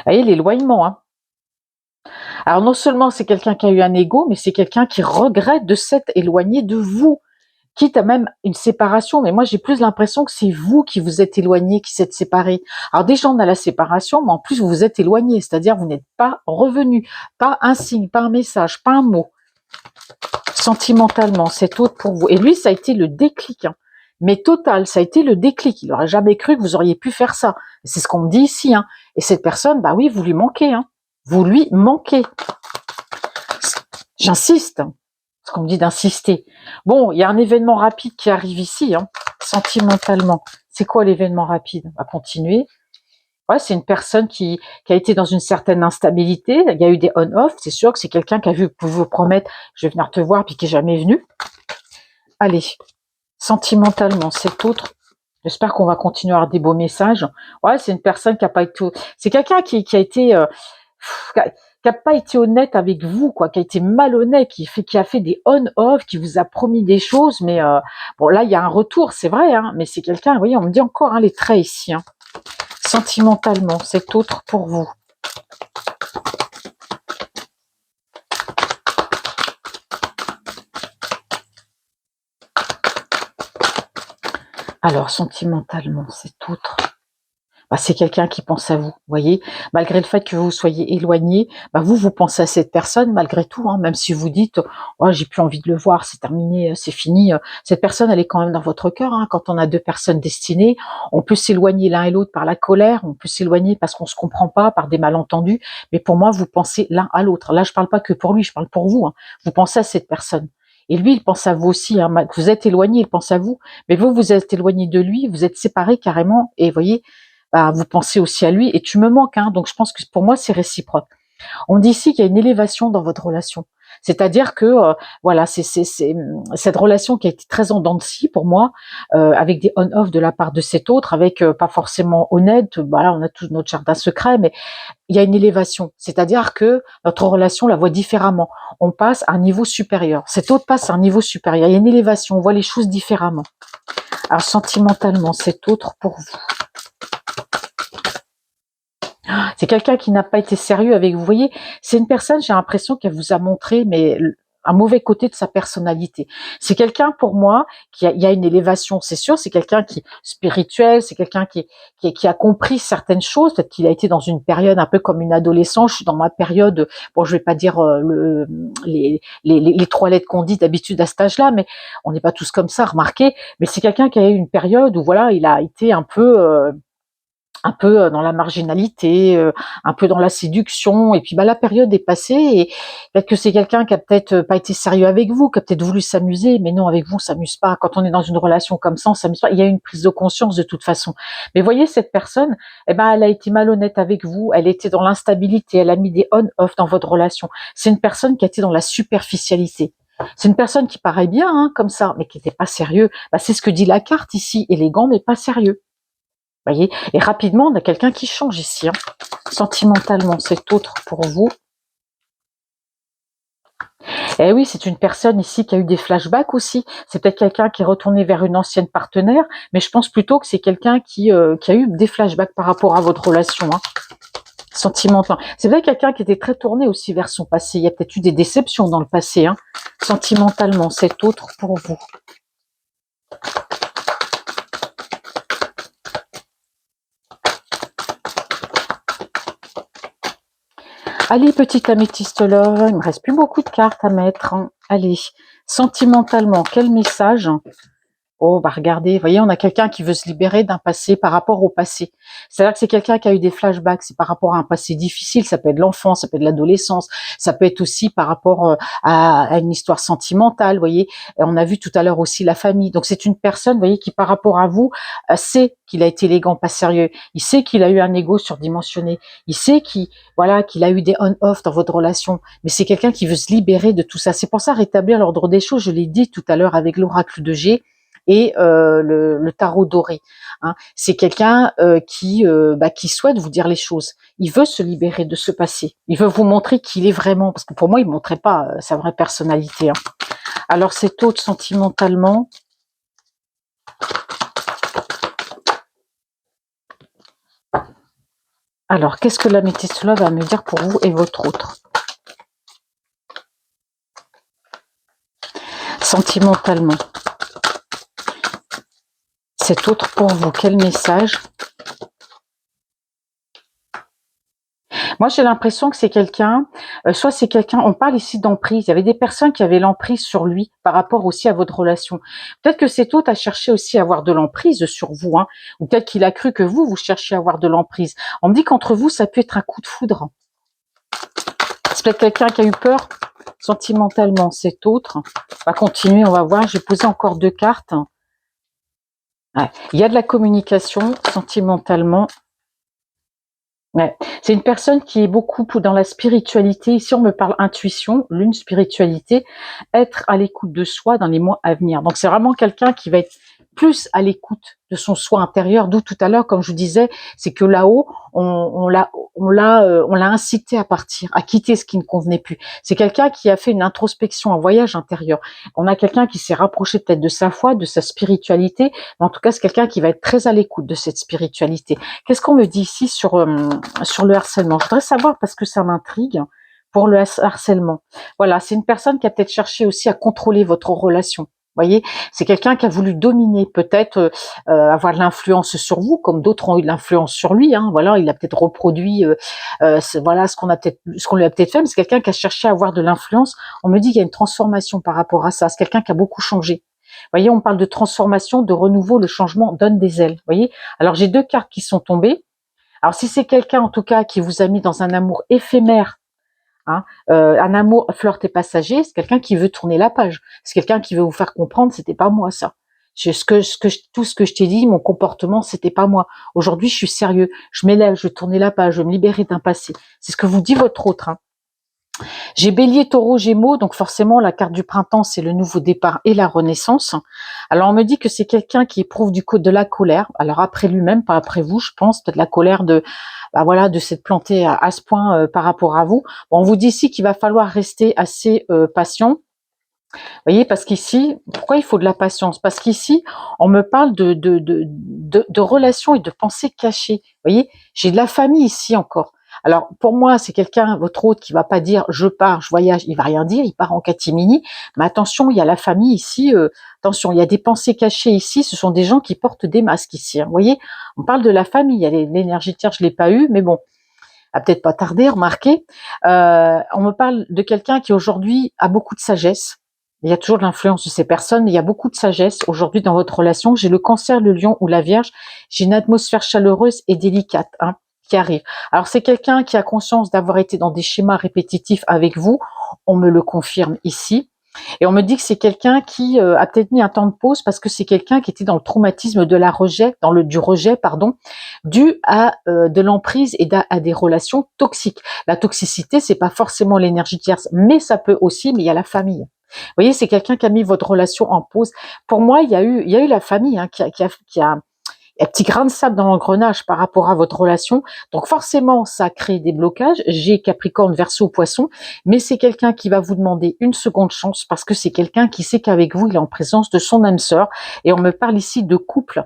Vous voyez, l'éloignement, hein. Alors non seulement c'est quelqu'un qui a eu un ego, mais c'est quelqu'un qui regrette de s'être éloigné de vous, quitte à même une séparation. Mais moi j'ai plus l'impression que c'est vous qui vous êtes éloigné, qui s'êtes séparés. Alors déjà on a la séparation, mais en plus vous vous êtes éloigné, c'est-à-dire vous n'êtes pas revenu, pas un signe, pas un message, pas un mot. Sentimentalement, c'est autre pour vous. Et lui ça a été le déclic, hein. Mais total, ça a été le déclic. Il n'aurait jamais cru que vous auriez pu faire ça. C'est ce qu'on me dit ici, hein. Et cette personne, bah oui, vous lui manquez, hein. Vous lui manquez. J'insiste, parce qu'on me dit d'insister. Bon, il y a un événement rapide qui arrive ici, hein, sentimentalement. C'est quoi l'événement rapide? On va continuer. Ouais, c'est une personne qui a été dans une certaine instabilité. Il y a eu des on-off. C'est sûr que c'est quelqu'un qui a vu vous promettre je vais venir te voir puis qui est jamais venu. Allez, sentimentalement, cet autre. J'espère qu'on va continuer à avoir des beaux messages. Ouais, c'est une personne qui a pas été. C'est quelqu'un qui a été. Qui a pas été honnête avec vous, quoi, qui a été malhonnête, qui a fait des on-off, qui vous a promis des choses, mais bon là il y a un retour, c'est vrai, hein, mais c'est quelqu'un, vous voyez, on me dit encore hein, les traits ici, hein. Sentimentalement, c'est autre pour vous. Alors sentimentalement, c'est autre. Bah, c'est quelqu'un qui pense à vous, voyez, malgré le fait que vous soyez éloigné, bah vous pensez à cette personne malgré tout, hein, même si vous dites oh j'ai plus envie de le voir, c'est terminé, c'est fini. Cette personne elle est quand même dans votre cœur, hein. Quand on a deux personnes destinées, on peut s'éloigner l'un et l'autre par la colère, on peut s'éloigner parce qu'on se comprend pas, par des malentendus, mais pour moi vous pensez l'un à l'autre. Là je parle pas que pour lui, je parle pour vous, hein. Vous pensez à cette personne. Et lui, il pense à vous aussi, hein. Vous êtes éloigné, il pense à vous, mais vous êtes éloigné de lui, vous êtes séparés carrément, et voyez, bah, vous pensez aussi à lui, et tu me manques, hein, donc je pense que pour moi c'est réciproque. On dit ici qu'il y a une élévation dans votre relation, c'est-à-dire que voilà, c'est cette relation qui a été très en dents de scie pour moi, avec des on-off de la part de cet autre, avec pas forcément honnête. Voilà, on a tous notre jardin secret, mais il y a une élévation, c'est-à-dire que notre relation la voit différemment. On passe à un niveau supérieur. Cet autre passe à un niveau supérieur. Il y a une élévation, on voit les choses différemment. Alors sentimentalement, cet autre pour vous. C'est quelqu'un qui n'a pas été sérieux avec vous. Vous voyez, c'est une personne, j'ai l'impression qu'elle vous a montré mais un mauvais côté de sa personnalité. C'est quelqu'un pour moi il y a une élévation, c'est sûr. C'est quelqu'un qui est spirituel, c'est quelqu'un qui a compris certaines choses. Peut-être qu'il a été dans une période un peu comme une adolescence. Je suis dans ma période, bon, je vais pas dire les trois lettres qu'on dit d'habitude à cet âge-là, mais on n'est pas tous comme ça, remarquez. Mais c'est quelqu'un qui a eu une période où voilà, il a été un peu un peu dans la marginalité, un peu dans la séduction, et puis bah, la période est passée, et peut-être que c'est quelqu'un qui a peut-être pas été sérieux avec vous, qui a peut-être voulu s'amuser, mais non, avec vous, on s'amuse pas. Quand on est dans une relation comme ça, on s'amuse pas. Il y a une prise de conscience de toute façon. Mais voyez, cette personne, eh ben, elle a été malhonnête avec vous, elle était dans l'instabilité, elle a mis des on-off dans votre relation. C'est une personne qui a été dans la superficialité. C'est une personne qui paraît bien, hein, comme ça, mais qui n'était pas sérieux. Bah, c'est ce que dit la carte ici, élégant mais pas sérieux. Voyez, et rapidement, on a quelqu'un qui change ici. Hein. Sentimentalement, c'est autre pour vous. Eh oui, c'est une personne ici qui a eu des flashbacks aussi. C'est peut-être quelqu'un qui est retourné vers une ancienne partenaire, mais je pense plutôt que c'est quelqu'un qui a eu des flashbacks par rapport à votre relation. Hein. Sentimentalement. C'est peut-être quelqu'un qui était très tourné aussi vers son passé. Il y a peut-être eu des déceptions dans le passé. Hein. Sentimentalement, c'est autre pour vous. Allez, petite améthyste love, il me reste plus beaucoup de cartes à mettre. Hein. Allez, sentimentalement, quel message? Oh, bah regardez, vous voyez, on a quelqu'un qui veut se libérer d'un passé par rapport au passé. C'est-à-dire que c'est quelqu'un qui a eu des flashbacks, c'est par rapport à un passé difficile, ça peut être l'enfance, ça peut être l'adolescence, ça peut être aussi par rapport à une histoire sentimentale, vous voyez. Et on a vu tout à l'heure aussi la famille. Donc c'est une personne, vous voyez, qui par rapport à vous, sait qu'il a été élégant, pas sérieux. Il sait qu'il a eu un ego surdimensionné. Il sait voilà, qu'il a eu des on-off dans votre relation. Mais c'est quelqu'un qui veut se libérer de tout ça. C'est pour ça, rétablir l'ordre des choses, je l'ai dit tout à l'heure avec l'oracle de G, et le tarot doré. Hein. C'est quelqu'un qui souhaite vous dire les choses. Il veut se libérer de ce passé. Il veut vous montrer qui il est vraiment, parce que pour moi, il ne montrait pas sa vraie personnalité. Hein. Alors, cet autre, sentimentalement, alors, qu'est-ce que l'améthyste là va me dire pour vous et votre autre? Sentimentalement. Cet autre pour vous, quel message? Moi, j'ai l'impression que c'est quelqu'un, soit c'est quelqu'un, on parle ici d'emprise, il y avait des personnes qui avaient l'emprise sur lui par rapport aussi à votre relation. Peut-être que cet autre a cherché aussi à avoir de l'emprise sur vous, hein, ou peut-être qu'il a cru que vous cherchiez à avoir de l'emprise. On me dit qu'entre vous, ça peut être un coup de foudre. C'est peut-être quelqu'un qui a eu peur sentimentalement, cet autre. On va continuer, on va voir, j'ai posé encore 2 cartes. Ouais. Il y a de la communication sentimentalement. Ouais. C'est une personne qui est beaucoup dans la spiritualité. Ici, on me parle intuition, lune, spiritualité, être à l'écoute de soi dans les mois à venir. Donc, c'est vraiment quelqu'un qui va être plus à l'écoute de son soi intérieur. D'où tout à l'heure, comme je vous disais, c'est que là-haut, on l'a incité à partir, à quitter ce qui ne convenait plus. C'est quelqu'un qui a fait une introspection, un voyage intérieur. On a quelqu'un qui s'est rapproché peut-être de sa foi, de sa spiritualité, mais en tout cas, c'est quelqu'un qui va être très à l'écoute de cette spiritualité. Qu'est-ce qu'on me dit ici sur le harcèlement? Je voudrais savoir parce que ça m'intrigue pour le harcèlement. Voilà, c'est une personne qui a peut-être cherché aussi à contrôler votre relation. Vous voyez, c'est quelqu'un qui a voulu dominer, peut-être avoir de l'influence sur vous, comme d'autres ont eu de l'influence sur lui. Hein. Voilà, il a peut-être reproduit, voilà ce qu'on lui a peut-être fait. Mais c'est quelqu'un qui a cherché à avoir de l'influence. On me dit qu'il y a une transformation par rapport à ça. C'est quelqu'un qui a beaucoup changé. Vous voyez, on parle de transformation, de renouveau. Le changement donne des ailes. Vous voyez. Alors j'ai 2 cartes qui sont tombées. Alors si c'est quelqu'un en tout cas qui vous a mis dans un amour éphémère, hein, un amour flirt et passager, c'est quelqu'un qui veut tourner la page. C'est quelqu'un qui veut vous faire comprendre, c'était pas moi ça. Tout ce que je t'ai dit, mon comportement, c'était pas moi. Aujourd'hui, je suis sérieux. Je m'élève, je veux tourner la page, je veux me libérer d'un passé. C'est ce que vous dit votre autre. Hein. J'ai Bélier, Taureau, Gémeaux, donc forcément la carte du printemps, c'est le nouveau départ et la renaissance. Alors on me dit que c'est quelqu'un qui éprouve de la colère. Alors après lui-même, pas après vous, je pense, peut-être la colère de, voilà, de s'être planté à ce point par rapport à vous. Bon, on vous dit ici qu'il va falloir rester assez patient. Vous voyez, parce qu'ici, pourquoi il faut de la patience? Parce qu'ici, on me parle de relations et de pensées cachées. Vous voyez, j'ai de la famille ici encore. Alors, pour moi, c'est quelqu'un, votre hôte, qui va pas dire je pars, je voyage, il va rien dire, il part en catimini. Mais attention, il y a la famille ici, attention, il y a des pensées cachées ici, ce sont des gens qui portent des masques ici. Hein, vous voyez, on parle de la famille, il y a l'énergie de terre, je l'ai pas eu, mais bon, a peut-être pas tardé, remarquez. On me parle de quelqu'un qui aujourd'hui a beaucoup de sagesse. Il y a toujours de l'influence de ces personnes, mais il y a beaucoup de sagesse aujourd'hui dans votre relation. J'ai le Cancer, le Lion ou la Vierge. J'ai une atmosphère chaleureuse et délicate, hein, qui arrive. Alors c'est quelqu'un qui a conscience d'avoir été dans des schémas répétitifs avec vous. On me le confirme ici. Et on me dit que c'est quelqu'un qui a peut-être mis un temps de pause parce que c'est quelqu'un qui était dans le traumatisme de la rejet, du rejet, pardon, dû à de l'emprise et à des relations toxiques. La toxicité, c'est pas forcément l'énergie tierce, mais ça peut aussi, mais il y a la famille. Vous voyez, c'est quelqu'un qui a mis votre relation en pause. Pour moi, il y a eu la famille, hein, il y a un petit grain de sable dans l'engrenage par rapport à votre relation. Donc forcément, ça crée des blocages. J'ai Capricorne, Verseau, Poisson, mais c'est quelqu'un qui va vous demander une seconde chance parce que c'est quelqu'un qui sait qu'avec vous, il est en présence de son âme sœur. Et on me parle ici de couple.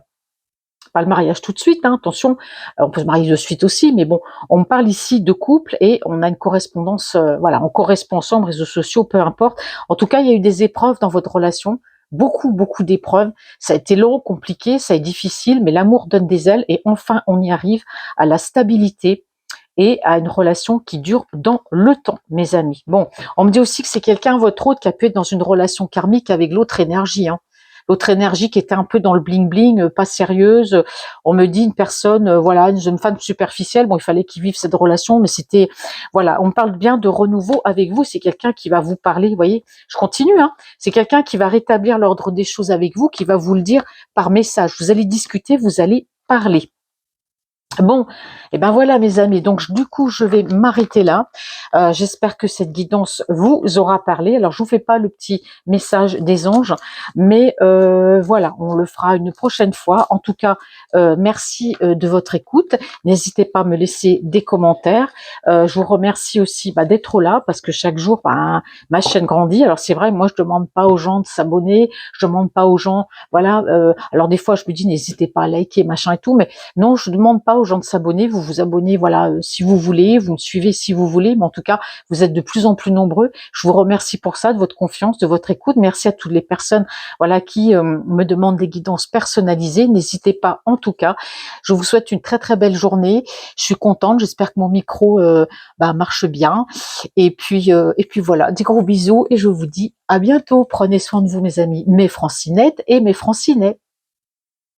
Pas le mariage tout de suite, hein, attention, on peut se marier de suite aussi, mais bon, on me parle ici de couple et on a une correspondance, voilà, on correspond ensemble, réseaux sociaux, peu importe. En tout cas, il y a eu des épreuves dans votre relation, beaucoup d'épreuves. Ça a été long, compliqué, ça a été difficile, mais l'amour donne des ailes et enfin on y arrive à la stabilité et à une relation qui dure dans le temps, mes amis. Bon, on me dit aussi que c'est quelqu'un, votre autre, qui a pu être dans une relation karmique avec l'autre énergie, hein. L'autre énergie qui était un peu dans le bling-bling, pas sérieuse. On me dit une personne, voilà, une jeune femme superficielle. Bon, il fallait qu'il vive cette relation, mais c'était, voilà, on me parle bien de renouveau avec vous. C'est quelqu'un qui va vous parler, vous voyez, je continue, hein. C'est quelqu'un qui va rétablir l'ordre des choses avec vous, qui va vous le dire par message. Vous allez discuter, vous allez parler. Bon, et ben voilà mes amis, donc du coup je vais m'arrêter là. J'espère que cette guidance vous aura parlé. Alors je vous fais pas le petit message des anges, mais voilà, on le fera une prochaine fois. En tout cas, merci de votre écoute. N'hésitez pas à me laisser des commentaires. Je vous remercie aussi d'être là parce que chaque jour, ma chaîne grandit. Alors c'est vrai, moi je demande pas aux gens de s'abonner, je demande pas aux gens, voilà. Alors des fois je me dis n'hésitez pas à liker, machin et tout, mais non, je ne demande pas aux gens de s'abonner. Vous vous abonnez, voilà, si vous voulez, vous me suivez si vous voulez, mais en tout cas, vous êtes de plus en plus nombreux. Je vous remercie pour ça, de votre confiance, de votre écoute. Merci à toutes les personnes, voilà, qui me demandent des guidances personnalisées. N'hésitez pas, en tout cas. Je vous souhaite une très belle journée. Je suis contente. J'espère que mon micro marche bien. Et puis voilà, des gros bisous et je vous dis à bientôt. Prenez soin de vous, mes amis, mes francinettes et mes francinets.